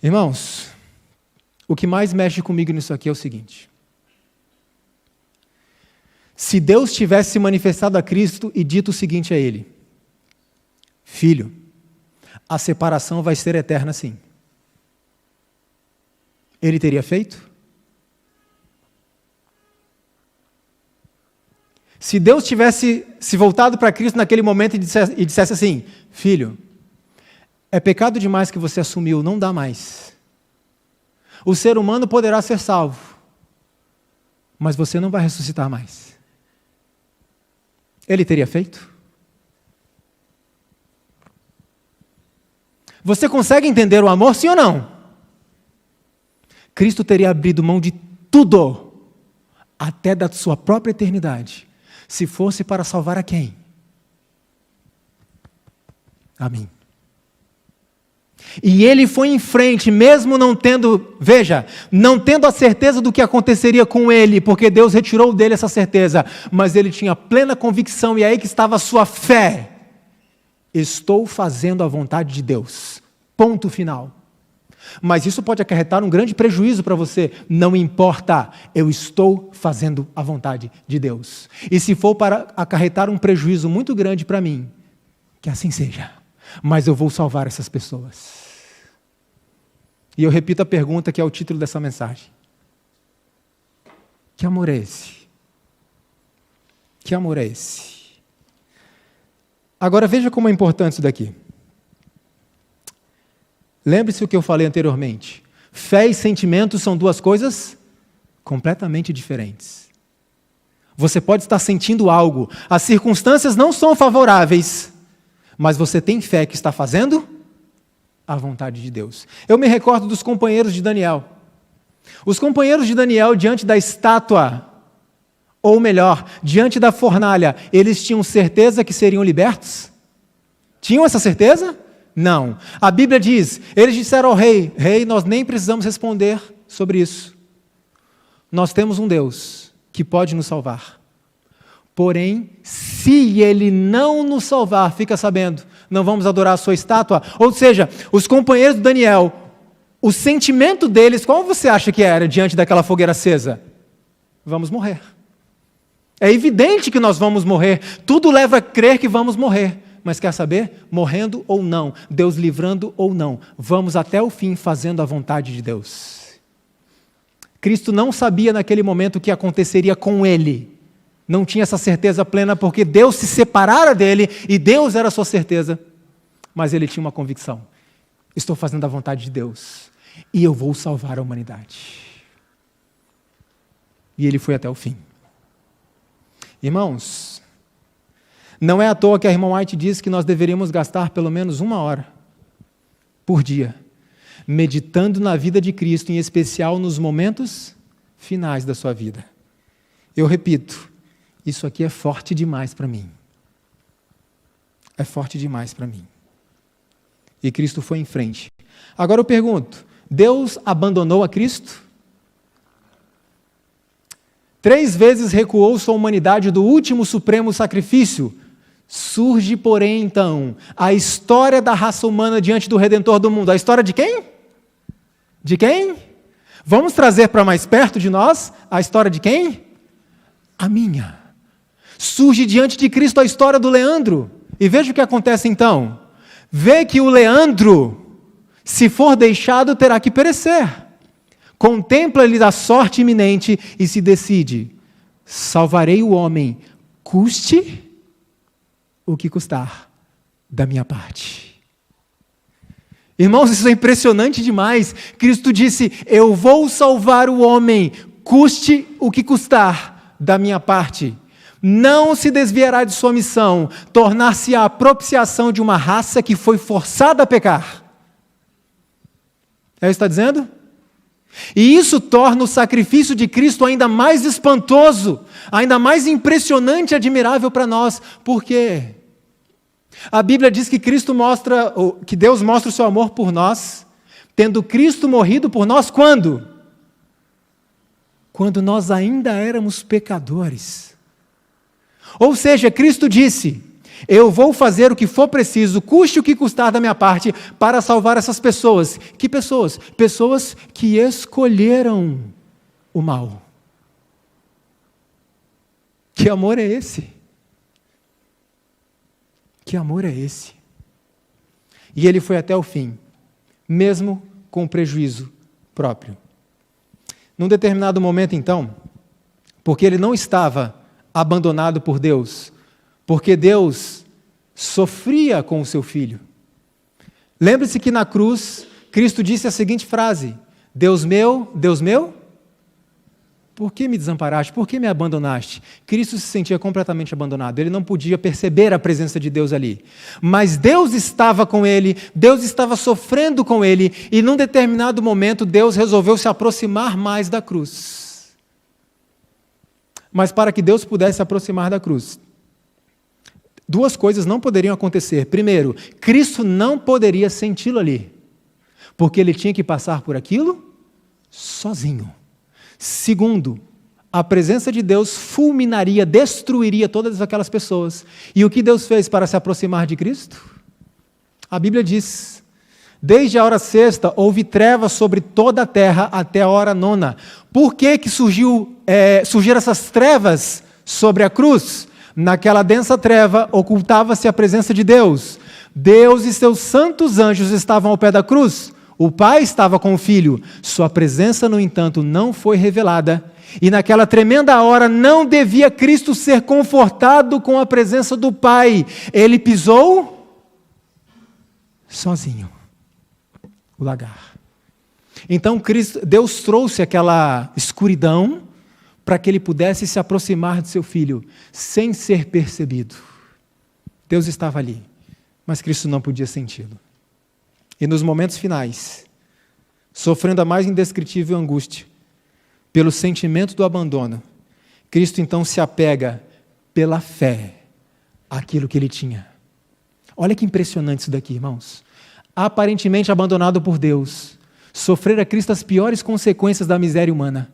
B: Irmãos, o que mais mexe comigo nisso aqui é o seguinte: se Deus tivesse se manifestado a Cristo e dito o seguinte a ele: filho, a separação vai ser eterna sim, ele teria feito? Se Deus tivesse se voltado para Cristo naquele momento e dissesse assim: filho, é pecado demais que você assumiu, não dá mais. O ser humano poderá ser salvo, mas você não vai ressuscitar mais. Ele teria feito? Você consegue entender o amor, sim ou não? Cristo teria abrido mão de tudo, até da sua própria eternidade, se fosse para salvar a quem? A mim. E ele foi em frente, mesmo não tendo, veja, não tendo a certeza do que aconteceria com ele, porque Deus retirou dele essa certeza, mas ele tinha plena convicção, e aí que estava a sua fé. Estou fazendo a vontade de Deus. Ponto final. Mas isso pode acarretar um grande prejuízo para você. Não importa, eu estou fazendo a vontade de Deus. E se for para acarretar um prejuízo muito grande para mim, que assim seja. Mas eu vou salvar essas pessoas. E eu repito a pergunta que é o título dessa mensagem: que amor é esse? Que amor é esse? Agora veja como é importante isso daqui. Lembre-se o que eu falei anteriormente. Fé e sentimento são duas coisas completamente diferentes. Você pode estar sentindo algo, as circunstâncias não são favoráveis, mas você tem fé que está fazendo a vontade de Deus. Eu me recordo dos companheiros de Daniel. Os companheiros de Daniel, diante da estátua, ou melhor, diante da fornalha, eles tinham certeza que seriam libertos? Tinham essa certeza? Não. A Bíblia diz, eles disseram ao rei: rei, nós nem precisamos responder sobre isso. Nós temos um Deus que pode nos salvar. Porém, se ele não nos salvar, fica sabendo, não vamos adorar a sua estátua. Ou seja, os companheiros de Daniel, o sentimento deles, qual você acha que era diante daquela fogueira acesa? Vamos morrer. É evidente que nós vamos morrer. Tudo leva a crer que vamos morrer. Mas quer saber? Morrendo ou não, Deus livrando ou não, vamos até o fim fazendo a vontade de Deus. Cristo não sabia naquele momento o que aconteceria com ele. Não tinha essa certeza plena porque Deus se separara dele e Deus era a sua certeza. Mas ele tinha uma convicção: estou fazendo a vontade de Deus e eu vou salvar a humanidade. E ele foi até o fim. Irmãos, não é à toa que a irmã White diz que nós deveríamos gastar pelo menos 1 hora por dia meditando na vida de Cristo, em especial nos momentos finais da sua vida. Eu repito, isso aqui é forte demais para mim. É forte demais para mim. E Cristo foi em frente. Agora eu pergunto, Deus abandonou a Cristo? 3 vezes recuou sua humanidade do último supremo sacrifício. Surge, porém, então, a história da raça humana diante do Redentor do mundo. A história de quem? De quem? Vamos trazer para mais perto de nós a história de quem? A minha. Surge diante de Cristo a história do Leandro. E veja o que acontece então. vê que o Leandro, se for deixado, terá que perecer. Contempla-lhe a sorte iminente e se decide: salvarei o homem, custe o que custar da minha parte. Irmãos, isso é impressionante demais. Cristo disse: eu vou salvar o homem, custe o que custar da minha parte. Não se desviará de sua missão, tornar-se-á a propiciação de uma raça que foi forçada a pecar. É isso que está dizendo? E isso torna o sacrifício de Cristo ainda mais espantoso, ainda mais impressionante e admirável para nós. Por quê? A Bíblia diz que que Deus mostra o seu amor por nós, tendo Cristo morrido por nós quando? Quando nós ainda éramos pecadores. Ou seja, Cristo disse: eu vou fazer o que for preciso, custe o que custar da minha parte, para salvar essas pessoas. Que pessoas? Pessoas que escolheram o mal. Que amor é esse? Que amor é esse? E ele foi até o fim, mesmo com prejuízo próprio. Num determinado momento, então, porque ele não estava abandonado por Deus, porque Deus sofria com o seu filho. Lembre-se que na cruz, Cristo disse a seguinte frase: Deus meu, por que me desamparaste? Por que me abandonaste? Cristo se sentia completamente abandonado. Ele não podia perceber a presença de Deus ali. Mas Deus estava com ele, Deus estava sofrendo com ele, e num determinado momento Deus resolveu se aproximar mais da cruz. Mas para que Deus pudesse se aproximar da cruz, duas coisas não poderiam acontecer. Primeiro, Cristo não poderia senti-lo ali, porque ele tinha que passar por aquilo sozinho. Segundo, a presença de Deus fulminaria, destruiria todas aquelas pessoas. E o que Deus fez para se aproximar de Cristo? A Bíblia diz: desde a hora sexta houve trevas sobre toda a terra até a hora nona. Por que surgiram essas trevas sobre a cruz? Naquela densa treva ocultava-se a presença de Deus. Deus e seus santos anjos estavam ao pé da cruz. O Pai estava com o Filho. Sua presença, no entanto, não foi revelada. E naquela tremenda hora não devia Cristo ser confortado com a presença do Pai. Ele pisou sozinho o lagar. Então Deus trouxe aquela escuridão para que ele pudesse se aproximar de seu Filho sem ser percebido. Deus estava ali, mas Cristo não podia senti-lo. E nos momentos finais, sofrendo a mais indescritível angústia, pelo sentimento do abandono, Cristo então se apega pela fé àquilo que ele tinha. Olha que impressionante isso daqui, irmãos. Aparentemente abandonado por Deus, sofrer a Cristo as piores consequências da miséria humana.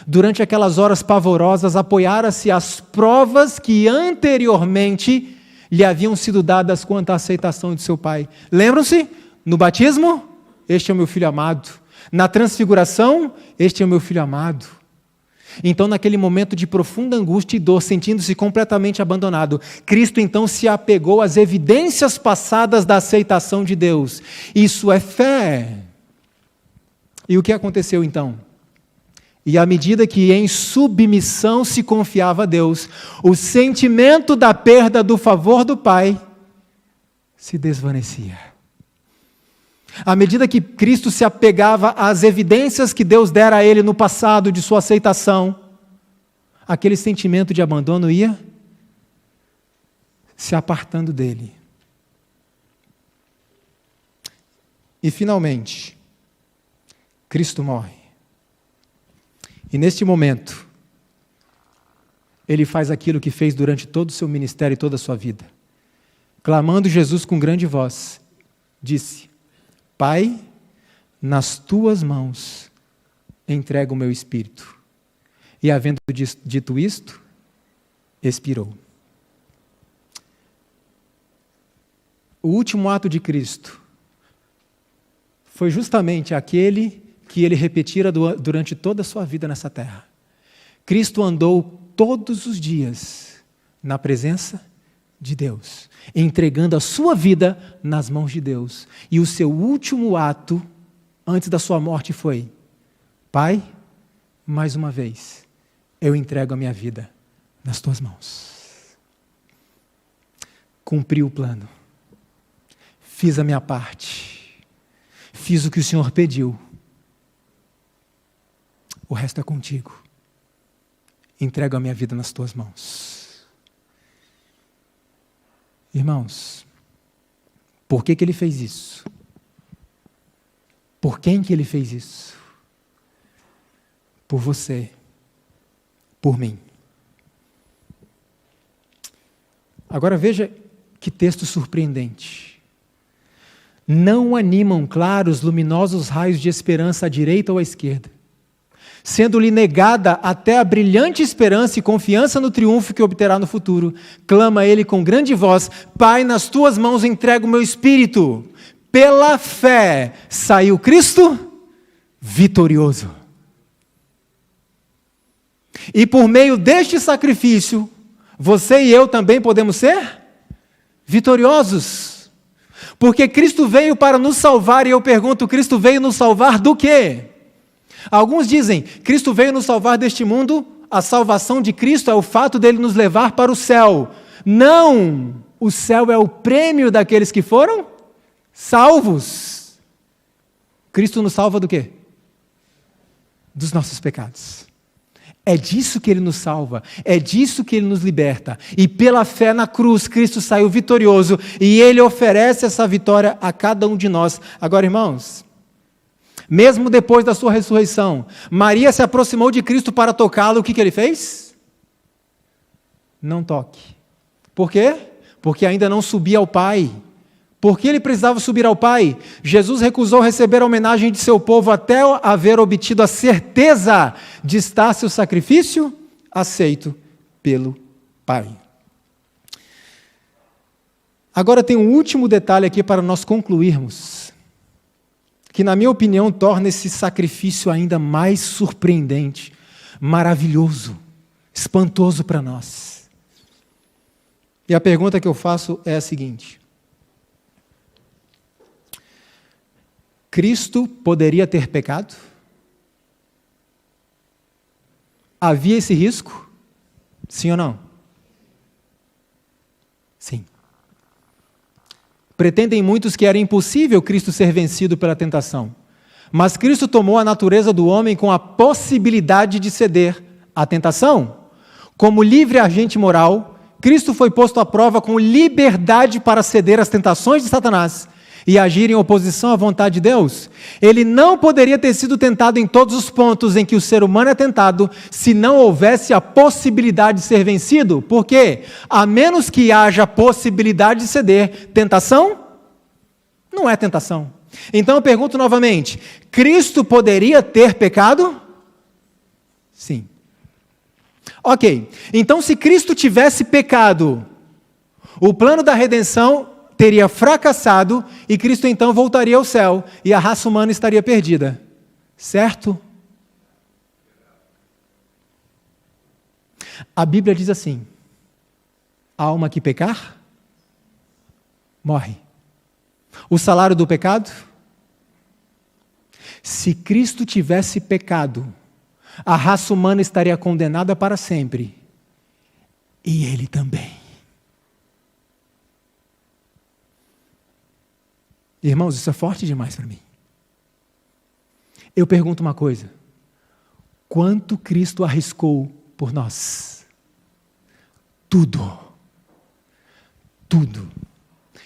B: Durante aquelas horas pavorosas, apoiara-se às provas que anteriormente lhe haviam sido dadas quanto à aceitação de seu Pai. Lembram-se? No batismo, este é o meu filho amado. Na transfiguração, este é o meu filho amado. Então, naquele momento de profunda angústia e dor, sentindo-se completamente abandonado, Cristo então se apegou às evidências passadas da aceitação de Deus. Isso é fé. E o que aconteceu então? E à medida que em submissão se confiava a Deus, o sentimento da perda do favor do Pai se desvanecia. À medida que Cristo se apegava às evidências que Deus dera a ele no passado de sua aceitação, aquele sentimento de abandono ia se apartando dele. E finalmente, Cristo morre. E neste momento, ele faz aquilo que fez durante todo o seu ministério e toda a sua vida. Clamando Jesus com grande voz, disse: Pai, nas tuas mãos entrego o meu espírito. E havendo dito isto, expirou. O último ato de Cristo foi justamente aquele que ele repetira durante toda a sua vida nessa terra. Cristo andou todos os dias na presença de Deus, entregando a sua vida nas mãos de Deus. E o seu último ato, antes da sua morte, foi: Pai, mais uma vez, eu entrego a minha vida nas tuas mãos. Cumpri o plano, fiz a minha parte, fiz o que o Senhor pediu, o resto é contigo, entrego a minha vida nas tuas mãos. Irmãos, por que ele fez isso? Por quem que ele fez isso? Por você, por mim. Agora veja que texto surpreendente. Não animam claros, luminosos raios de esperança à direita ou à esquerda, sendo-lhe negada até a brilhante esperança e confiança no triunfo que obterá no futuro. Clama ele com grande voz: Pai, nas tuas mãos entrego o meu espírito. Pela fé saiu Cristo vitorioso. E por meio deste sacrifício, você e eu também podemos ser vitoriosos. Porque Cristo veio para nos salvar, e eu pergunto: Cristo veio nos salvar do quê? Alguns dizem: Cristo veio nos salvar deste mundo, a salvação de Cristo é o fato dele nos levar para o céu. Não! O céu é o prêmio daqueles que foram salvos. Cristo nos salva do quê? Dos nossos pecados. É disso que ele nos salva, é disso que ele nos liberta. E pela fé na cruz, Cristo saiu vitorioso, e ele oferece essa vitória a cada um de nós. Agora, irmãos, mesmo depois da sua ressurreição, Maria se aproximou de Cristo para tocá-lo. O que ele fez? Não toque. Por quê? Porque ainda não subia ao Pai. Por que ele precisava subir ao Pai? Jesus recusou receber a homenagem de seu povo até haver obtido a certeza de estar seu sacrifício aceito pelo Pai. Agora tem um último detalhe aqui para nós concluirmos, que na minha opinião torna esse sacrifício ainda mais surpreendente, maravilhoso, espantoso para nós. E a pergunta que eu faço é a seguinte: Cristo poderia ter pecado? Havia esse risco? Sim ou não? Sim. Pretendem muitos que era impossível Cristo ser vencido pela tentação. Mas Cristo tomou a natureza do homem com a possibilidade de ceder à tentação. Como livre agente moral, Cristo foi posto à prova com liberdade para ceder às tentações de Satanás e agir em oposição à vontade de Deus. Ele não poderia ter sido tentado em todos os pontos em que o ser humano é tentado, se não houvesse a possibilidade de ser vencido. Por quê? A menos que haja possibilidade de ceder, tentação não é tentação. Então eu pergunto novamente: Cristo poderia ter pecado? Sim. Ok, então se Cristo tivesse pecado, o plano da redenção teria fracassado e Cristo então voltaria ao céu e a raça humana estaria perdida. Certo? A Bíblia diz assim: a alma que pecar, morre. O salário do pecado? Se Cristo tivesse pecado, a raça humana estaria condenada para sempre. E ele também. Irmãos, isso é forte demais para mim. Eu pergunto uma coisa: quanto Cristo arriscou por nós? Tudo. Tudo.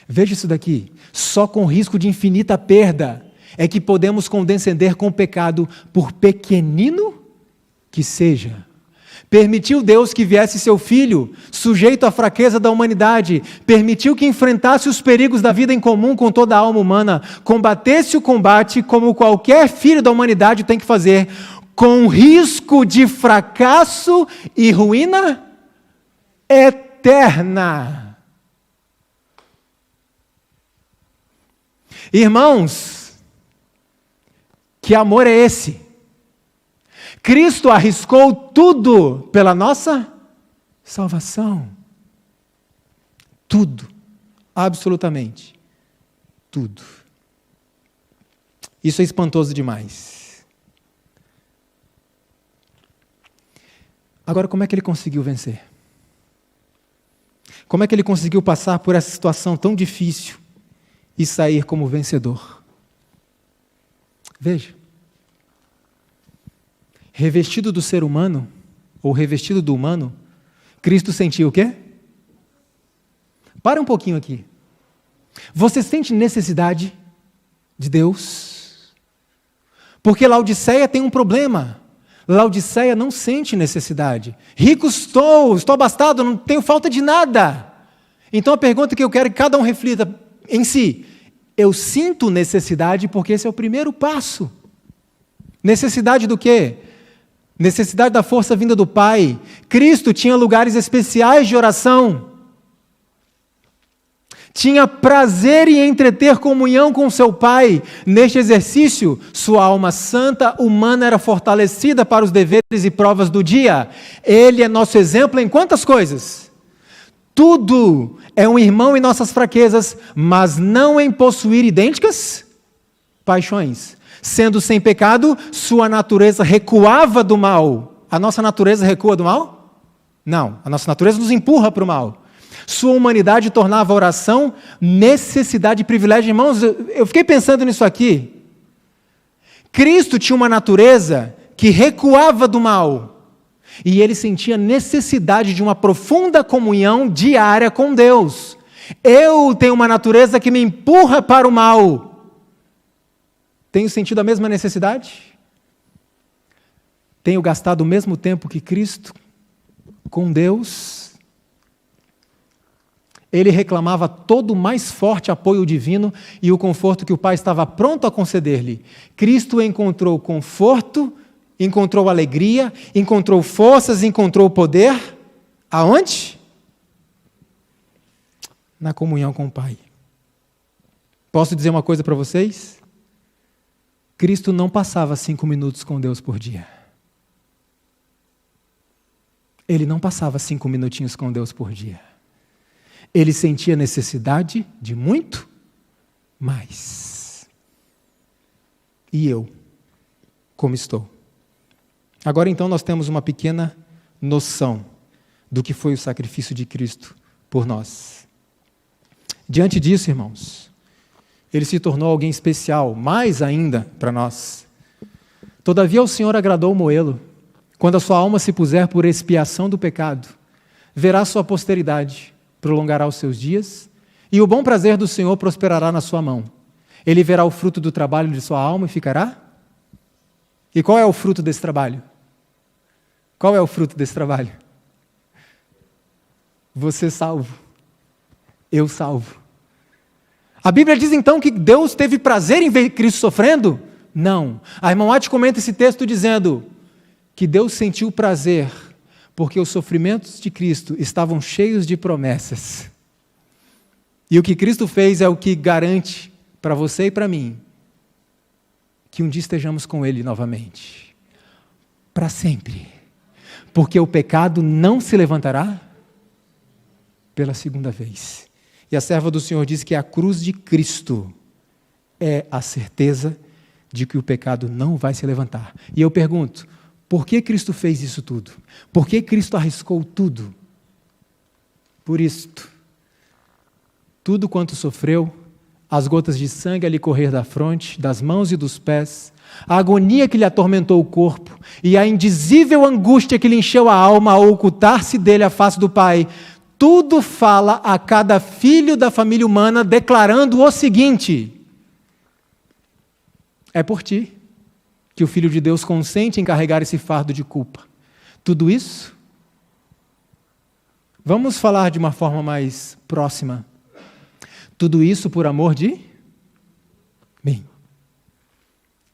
B: Veja isso daqui. Só com risco de infinita perda é que podemos condescender com o pecado, por pequenino que seja. Permitiu Deus que viesse seu Filho, sujeito à fraqueza da humanidade, permitiu que enfrentasse os perigos da vida em comum com toda a alma humana, combatesse o combate como qualquer filho da humanidade tem que fazer, com risco de fracasso e ruína eterna. Irmãos, que amor é esse? Cristo arriscou tudo pela nossa salvação. tudo, absolutamente tudo. Isso é espantoso demais. Agora, como é que ele conseguiu vencer? Como é que ele conseguiu passar por essa situação tão difícil e sair como vencedor? Veja. Revestido do ser humano, ou revestido do humano, Cristo sentiu o quê? Para um pouquinho aqui. Você sente necessidade de Deus? Porque Laodiceia tem um problema. Laodiceia não sente necessidade. Rico estou abastado, não tenho falta de nada. Então a pergunta que eu quero que cada um reflita em si: eu sinto necessidade porque esse é o primeiro passo. Necessidade do quê? Necessidade da força vinda do Pai. Cristo tinha lugares especiais de oração. Tinha prazer em entreter comunhão com seu Pai. Neste exercício, sua alma santa, humana, era fortalecida para os deveres e provas do dia. Ele é nosso exemplo em quantas coisas? Tudo. É um irmão em nossas fraquezas, mas não em possuir idênticas paixões. Sendo sem pecado, sua natureza recuava do mal. A nossa natureza recua do mal? Não. A nossa natureza nos empurra para o mal. Sua humanidade tornava a oração necessidade e privilégio. Irmãos, eu fiquei pensando nisso aqui. Cristo tinha uma natureza que recuava do mal. E ele sentia necessidade de uma profunda comunhão diária com Deus. Eu tenho uma natureza que me empurra para o mal. Tenho sentido a mesma necessidade? Tenho gastado o mesmo tempo que Cristo com Deus? Ele reclamava todo o mais forte apoio divino e o conforto que o Pai estava pronto a conceder-lhe. Cristo encontrou conforto, encontrou alegria, encontrou forças, encontrou poder. Aonde? Na comunhão com o Pai. Posso dizer uma coisa para vocês? Cristo não passava 5 minutos com Deus por dia. Ele não passava 5 minutinhos com Deus por dia. Ele sentia necessidade de muito mais. E eu, como estou? Agora então nós temos uma pequena noção do que foi o sacrifício de Cristo por nós. Diante disso, irmãos, ele se tornou alguém especial, mais ainda para nós. Todavia o Senhor agradou moê-lo. Quando a sua alma se puser por expiação do pecado, verá sua posteridade, prolongará os seus dias, e o bom prazer do Senhor prosperará na sua mão. Ele verá o fruto do trabalho de sua alma e ficará? E qual é o fruto desse trabalho? Qual é o fruto desse trabalho? Você salvo. Eu salvo. A Bíblia diz então que Deus teve prazer em ver Cristo sofrendo? Não. A irmã Ati comenta esse texto dizendo que Deus sentiu prazer porque os sofrimentos de Cristo estavam cheios de promessas. E o que Cristo fez é o que garante para você e para mim que um dia estejamos com Ele novamente. Para sempre. Porque o pecado não se levantará pela segunda vez. E a serva do Senhor diz que a cruz de Cristo é a certeza de que o pecado não vai se levantar. E eu pergunto, por que Cristo fez isso tudo? Por que Cristo arriscou tudo? Por isto. Tudo quanto sofreu, as gotas de sangue a lhe correr da fronte, das mãos e dos pés, a agonia que lhe atormentou o corpo e a indizível angústia que lhe encheu a alma ao ocultar-se dele a face do Pai, tudo fala a cada filho da família humana declarando o seguinte: é por ti que o Filho de Deus consente em carregar esse fardo de culpa. Tudo isso? Vamos falar de uma forma mais próxima. Tudo isso por amor de mim.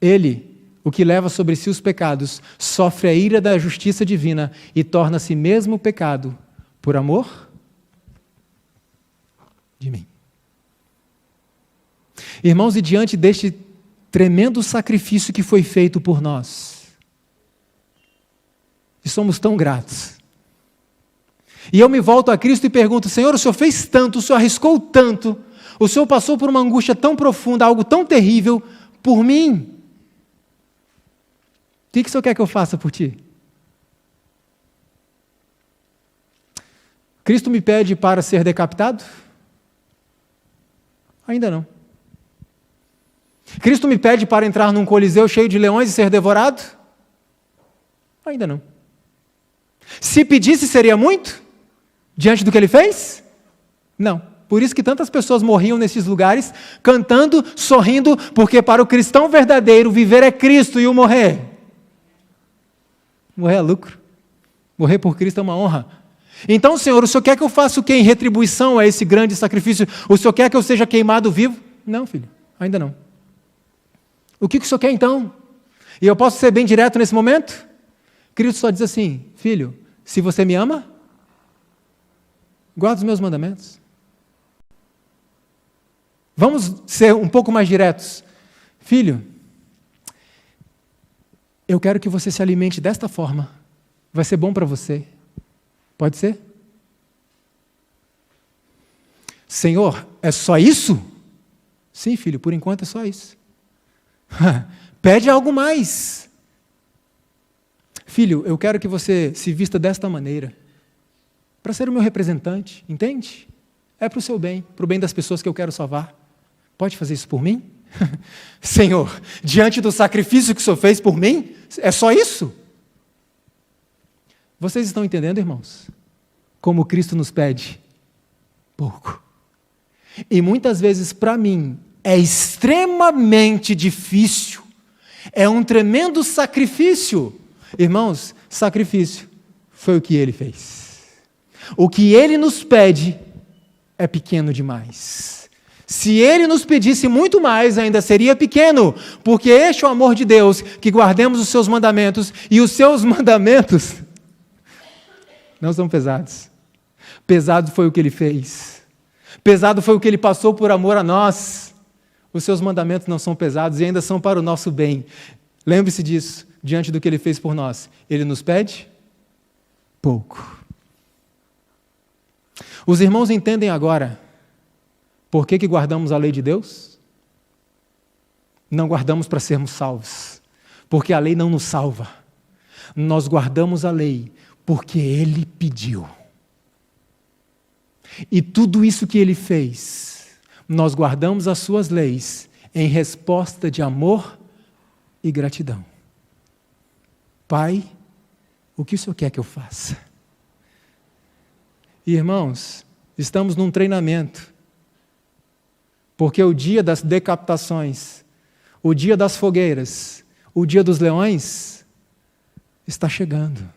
B: Ele, o que leva sobre si os pecados, sofre a ira da justiça divina e torna-se mesmo pecado por amor de mim. Irmãos, e diante deste tremendo sacrifício que foi feito por nós, e somos tão gratos, E eu me volto a Cristo e pergunto: Senhor, o Senhor fez tanto, o Senhor arriscou tanto, o Senhor passou por uma angústia tão profunda, algo tão terrível, por mim. O que o Senhor quer que eu faça por ti? Cristo me pede para ser decapitado? Ainda não. Cristo me pede para entrar num coliseu cheio de leões e ser devorado? Ainda não. Se pedisse, seria muito? Diante do que ele fez? Não. Por isso que tantas pessoas morriam nesses lugares, cantando, sorrindo, porque para o cristão verdadeiro, viver é Cristo e o morrer. Morrer é lucro. Morrer por Cristo é uma honra. Então, Senhor, o Senhor quer que eu faça o quê em retribuição a esse grande sacrifício? O Senhor quer que eu seja queimado vivo? Não, filho, ainda não. O que o Senhor quer então? E eu posso ser bem direto nesse momento? Cristo só diz assim: filho, se você me ama, guarda os meus mandamentos. Vamos ser um pouco mais diretos. Filho, eu quero que você se alimente desta forma. Vai ser bom para você. Pode ser? Senhor, é só isso? Sim, filho, por enquanto é só isso. Pede algo mais. Filho, eu quero que você se vista desta maneira, para ser o meu representante, entende? É para o seu bem, para o bem das pessoas que eu quero salvar. Pode fazer isso por mim? Senhor, diante do sacrifício que o Senhor fez por mim, é só isso? Vocês estão entendendo, irmãos? Como Cristo nos pede? Pouco. E muitas vezes, para mim, é extremamente difícil. É um tremendo sacrifício. Irmãos, sacrifício foi o que Ele fez. O que Ele nos pede é pequeno demais. Se Ele nos pedisse muito mais, ainda seria pequeno, porque este é o amor de Deus, que guardemos os seus mandamentos, e os seus mandamentos não são pesados. Pesado foi o que Ele fez. Pesado foi o que Ele passou por amor a nós. Os seus mandamentos não são pesados e ainda são para o nosso bem. Lembre-se disso, diante do que Ele fez por nós. Ele nos pede pouco. Os irmãos entendem agora por que guardamos a lei de Deus? Não guardamos para sermos salvos, porque a lei não nos salva. Nós guardamos a lei porque Ele pediu. E tudo isso que Ele fez, nós guardamos as suas leis em resposta de amor e gratidão. Pai, o que o Senhor quer que eu faça? E, irmãos, estamos num treinamento, porque o dia das decapitações, o dia das fogueiras, o dia dos leões está chegando.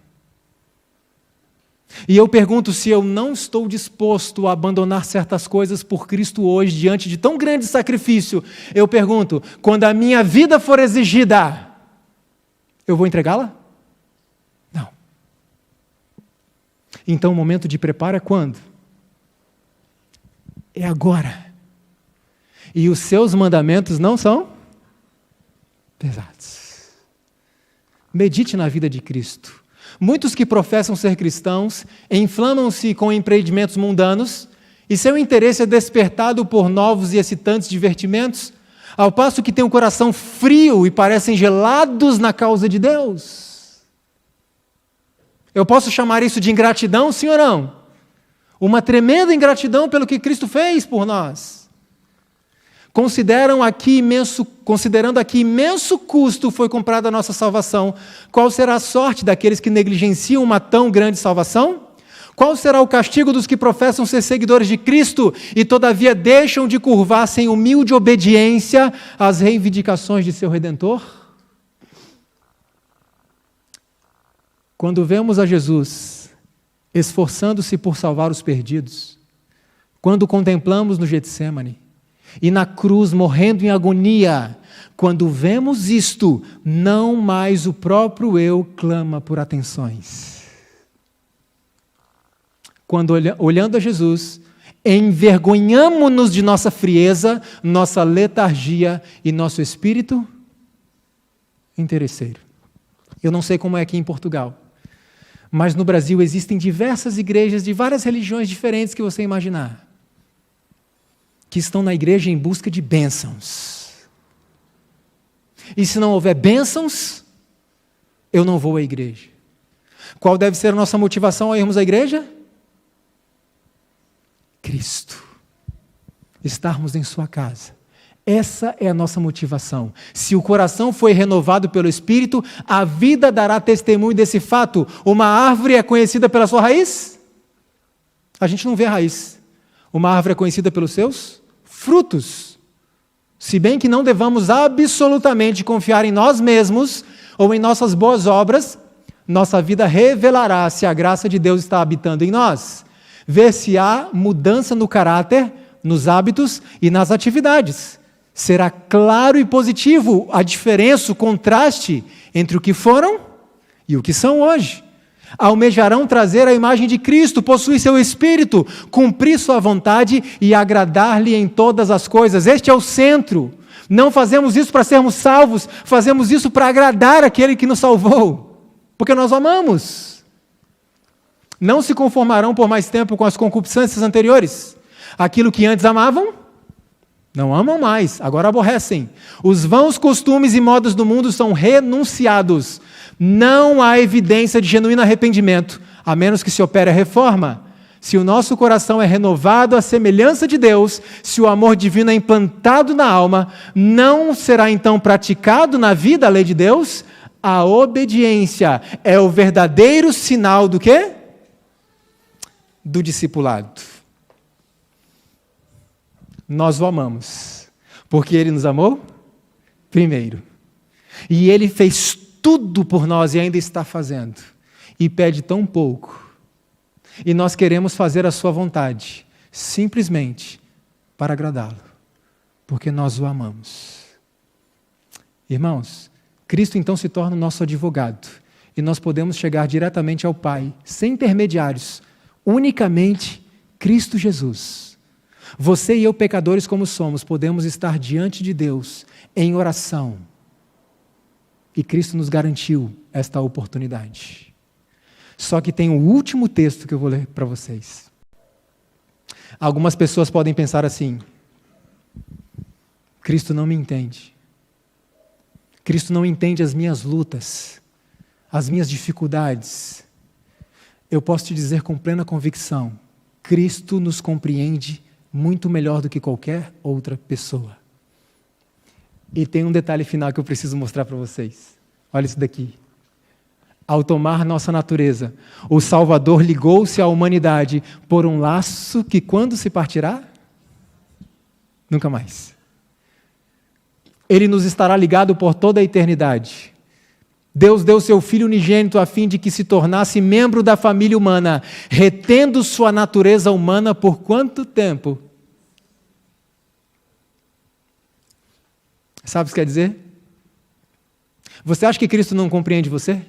B: E eu pergunto, se eu não estou disposto a abandonar certas coisas por Cristo hoje, diante de tão grande sacrifício, eu pergunto, quando a minha vida for exigida, eu vou entregá-la? Não. Então o momento de preparo é quando? É agora. E os seus mandamentos não são pesados. Medite na vida de Cristo. Muitos que professam ser cristãos inflamam-se com empreendimentos mundanos e seu interesse é despertado por novos e excitantes divertimentos, ao passo que têm um coração frio e parecem gelados na causa de Deus. Eu posso chamar isso de ingratidão, sim ou não? Uma tremenda ingratidão pelo que Cristo fez por nós. Considerando aqui imenso custo foi comprada a nossa salvação, qual será a sorte daqueles que negligenciam uma tão grande salvação? Qual será o castigo dos que professam ser seguidores de Cristo e todavia deixam de curvar-se em humilde obediência às reivindicações de seu Redentor? Quando vemos a Jesus esforçando-se por salvar os perdidos, quando contemplamos no Getsêmani, e na cruz morrendo em agonia, quando vemos isto, não mais o próprio eu clama por atenções. Quando olhando a Jesus, envergonhamo-nos de nossa frieza, nossa letargia e nosso espírito interesseiro. Eu não sei como é aqui em Portugal, Mas no Brasil existem diversas igrejas de várias religiões diferentes que você imaginar, que estão na igreja em busca de bênçãos. E se não houver bênçãos, eu não vou à igreja. Qual deve ser a nossa motivação ao irmos à igreja? Cristo. Estarmos em sua casa. Essa é a nossa motivação. Se o coração foi renovado pelo Espírito, a vida dará testemunho desse fato. Uma árvore é conhecida pela sua raiz? A gente não vê a raiz. Uma árvore é conhecida pelos seus frutos. Se bem que não devamos absolutamente confiar em nós mesmos ou em nossas boas obras, nossa vida revelará se a graça de Deus está habitando em nós. Ver se há mudança no caráter, nos hábitos e nas atividades. Será claro e positivo a diferença, o contraste entre o que foram e o que são hoje. Almejarão trazer a imagem de Cristo, possuir seu Espírito, cumprir sua vontade e agradar-lhe em todas as coisas. Este é o centro. Não fazemos isso para sermos salvos, fazemos isso para agradar aquele que nos salvou, porque nós o amamos. Não se conformarão por mais tempo com as concupiscências anteriores. Aquilo que antes amavam, não amam mais, agora aborrecem. Os vãos costumes e modos do mundo são renunciados. Não há evidência de genuíno arrependimento, a menos que se opere a reforma. Se o nosso coração é renovado à semelhança de Deus, se o amor divino é implantado na alma, não será então praticado na vida a lei de Deus? A obediência é o verdadeiro sinal do quê? Do discipulado. Nós o amamos, porque Ele nos amou primeiro. E Ele fez tudo por nós e ainda está fazendo. E pede tão pouco. E nós queremos fazer a sua vontade, simplesmente para agradá-lo, porque nós o amamos. Irmãos, Cristo então se torna o nosso advogado, e nós podemos chegar diretamente ao Pai, sem intermediários, unicamente Cristo Jesus. Você e eu, pecadores como somos, podemos estar diante de Deus em oração, e Cristo nos garantiu esta oportunidade. Só que tem o último texto que eu vou ler para vocês. Algumas pessoas podem pensar assim: Cristo não me entende. Cristo não entende as minhas lutas, as minhas dificuldades. Eu posso te dizer com plena convicção, Cristo nos compreende muito melhor do que qualquer outra pessoa. E tem um detalhe final que eu preciso mostrar para vocês. Olha isso daqui. Ao tomar nossa natureza, o Salvador ligou-se à humanidade por um laço que, quando se partirá, nunca mais. Ele nos estará ligado por toda a eternidade. Deus deu seu Filho unigênito a fim de que se tornasse membro da família humana, retendo sua natureza humana por quanto tempo? Sabe o que quer dizer? Você acha que Cristo não compreende você?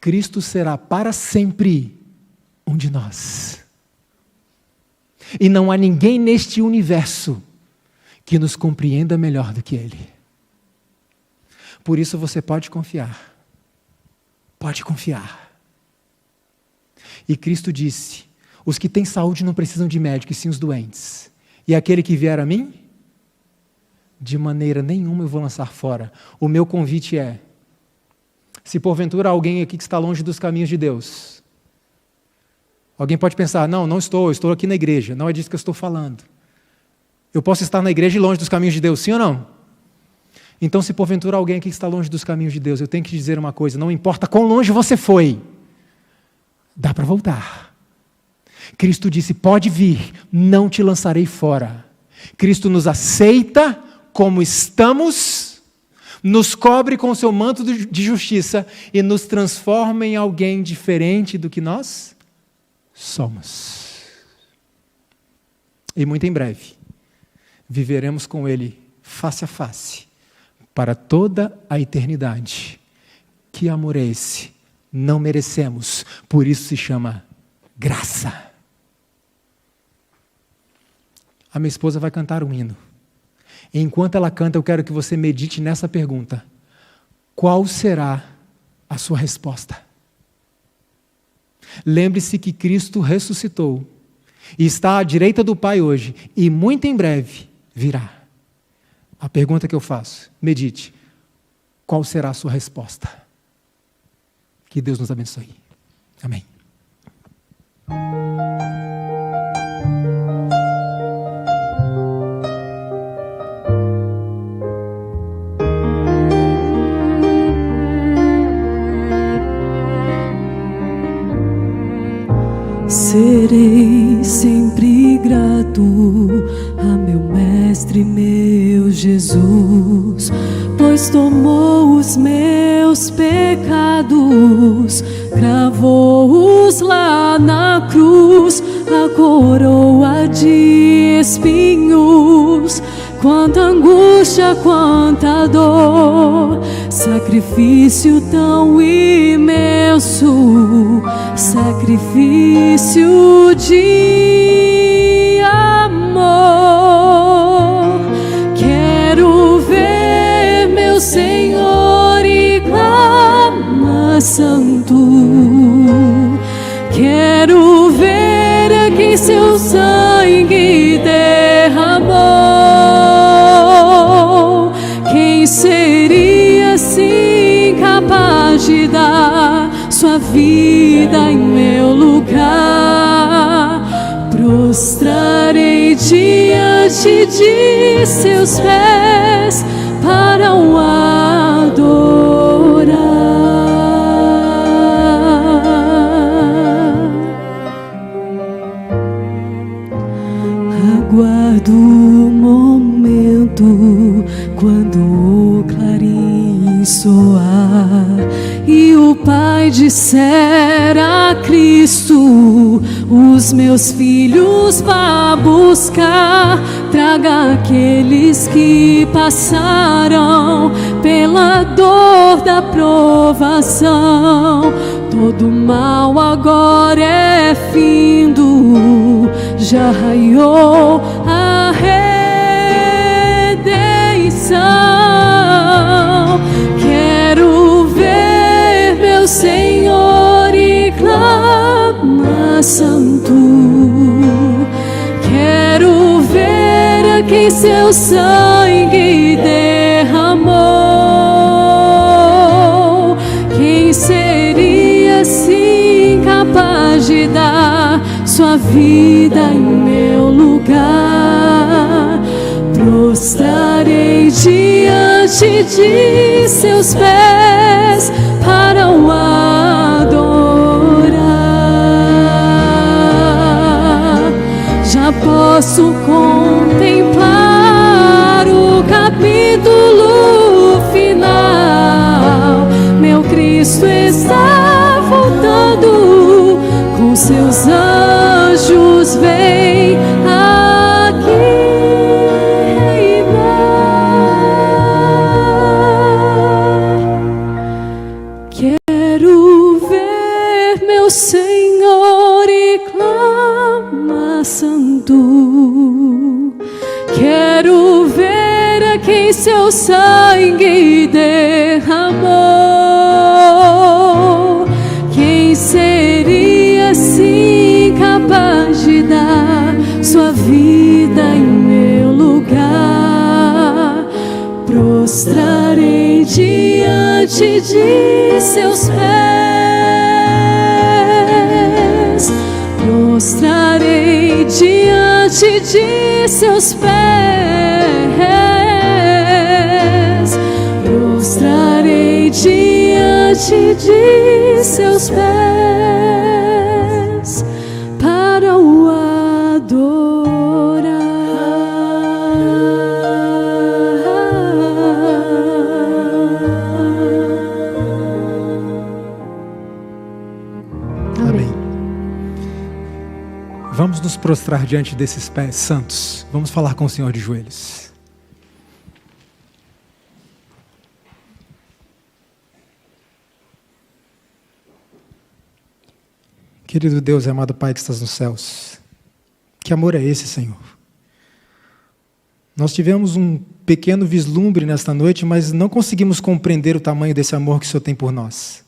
B: Cristo será para sempre um de nós. E não há ninguém neste universo que nos compreenda melhor do que Ele. Por isso você pode confiar. Pode confiar. E Cristo disse: os que têm saúde não precisam de médico, e sim os doentes. E aquele que vier a mim, de maneira nenhuma eu vou lançar fora. O meu convite é: se porventura há alguém aqui que está longe dos caminhos de Deus, alguém pode pensar, não estou, eu estou aqui na igreja. Não é disso que eu estou falando. Eu posso estar na igreja e longe dos caminhos de Deus, sim ou não? Então, se porventura há alguém aqui que está longe dos caminhos de Deus, eu tenho que te dizer uma coisa: não importa quão longe você foi, dá para voltar. Cristo disse: pode vir, não te lançarei fora. Cristo nos aceita como estamos, nos cobre com o seu manto de justiça e nos transforma em alguém diferente do que nós somos. E muito em breve, viveremos com Ele face a face, para toda a eternidade. Que amor é esse? Não merecemos, por isso se chama graça. A minha esposa vai cantar um hino. Enquanto ela canta, eu quero que você medite nessa pergunta: qual será a sua resposta? Lembre-se que Cristo ressuscitou e está à direita do Pai hoje e muito em breve virá. A pergunta que eu faço, medite, qual será a sua resposta? Que Deus nos abençoe. Amém.
A: Serei sempre grato a meu Mestre, meu Jesus, pois tomou os meus pecados, cravou-os lá na cruz, a coroa de espinhos. Quanta angústia, quanta dor, sacrifício tão imenso, sacrifício de amor. Quero ver meu Senhor e clama santo. Quero ver a quem seu sangue derramou. Quem seria assim capaz de dar sua vida em meu lugar? Prostrarei diante de seus pés para o adorar. Aguardo o momento quando o clarim soar e o Pai disser a Cristo: os meus filhos vá buscar. Traga aqueles que passaram pela dor da provação. Todo mal agora é findo, já raiou a redenção. Quero ver meu Senhor e clama santo. Quero ver a quem seu sangue derramou. Quem seria assim capaz de dar sua vida em meu lugar? Prostrarei diante de seus pés para o adorar. Já posso contemplar o capítulo final. Meu Cristo está voltando, com seus anjos vem aqui reinar. Quero ver meu Senhor e clama santo. Quero ver a quem seu sangue derramou. Quem seria assim capaz de dar sua vida em meu lugar? Prostrarei diante de seus pés. Prostrarei diante de seus pés. Prostrarei diante de seus pés para o adorar.
B: Amém. Vamos nos prostrar diante desses pés santos. Vamos falar com o Senhor de joelhos. Querido Deus e amado Pai que estás nos céus, que amor é esse, Senhor? Nós tivemos um pequeno vislumbre nesta noite, mas não conseguimos compreender o tamanho desse amor que o Senhor tem por nós.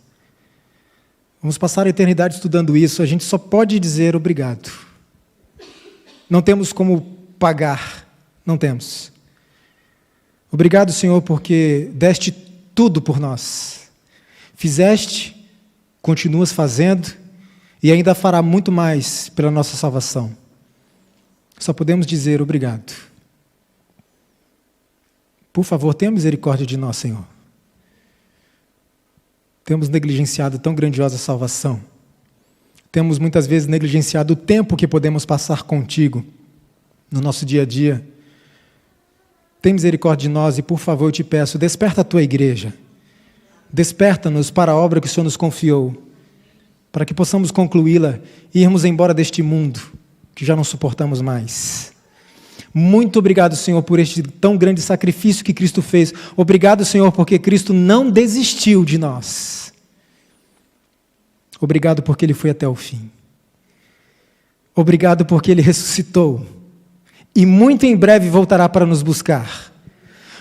B: Vamos passar a eternidade estudando isso, a gente só pode dizer obrigado. Não temos como pagar, não temos. Obrigado, Senhor, porque deste tudo por nós. Fizeste, continuas fazendo e ainda fará muito mais pela nossa salvação. Só podemos dizer obrigado. Por favor, tenha misericórdia de nós, Senhor. Temos negligenciado tão grandiosa salvação. Temos muitas vezes negligenciado o tempo que podemos passar contigo no nosso dia a dia. Tem misericórdia de nós e, por favor, eu te peço, desperta a tua igreja. Desperta-nos para a obra que o Senhor nos confiou, para que possamos concluí-la e irmos embora deste mundo que já não suportamos mais. Muito obrigado, Senhor, por este tão grande sacrifício que Cristo fez. Obrigado, Senhor, porque Cristo não desistiu de nós. Obrigado porque Ele foi até o fim. Obrigado porque Ele ressuscitou. E muito em breve voltará para nos buscar.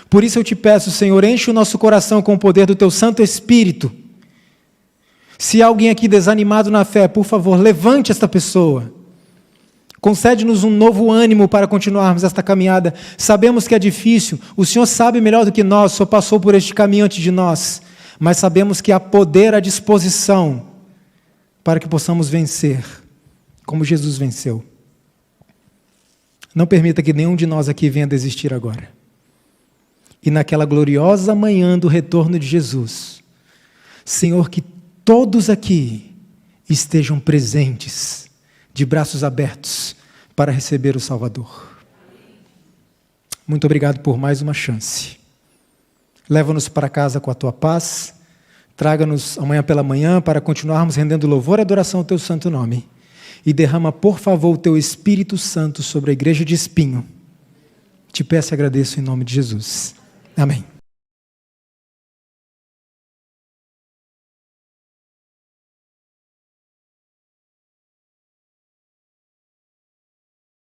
B: Por isso eu te peço, Senhor, enche o nosso coração com o poder do Teu Santo Espírito. Se há alguém aqui desanimado na fé, por favor, levante esta pessoa. Concede-nos um novo ânimo para continuarmos esta caminhada. Sabemos que é difícil, o Senhor sabe melhor do que nós, o Senhor passou por este caminho antes de nós, mas sabemos que há poder à disposição para que possamos vencer, como Jesus venceu. Não permita que nenhum de nós aqui venha desistir agora. E naquela gloriosa manhã do retorno de Jesus, Senhor, que todos aqui estejam presentes, de braços abertos, para receber o Salvador. Muito obrigado por mais uma chance. Leva-nos para casa com a Tua paz, traga-nos amanhã pela manhã para continuarmos rendendo louvor e adoração ao Teu santo nome. E derrama, por favor, o Teu Espírito Santo sobre a igreja de Espinho. Te peço e agradeço em nome de Jesus. Amém.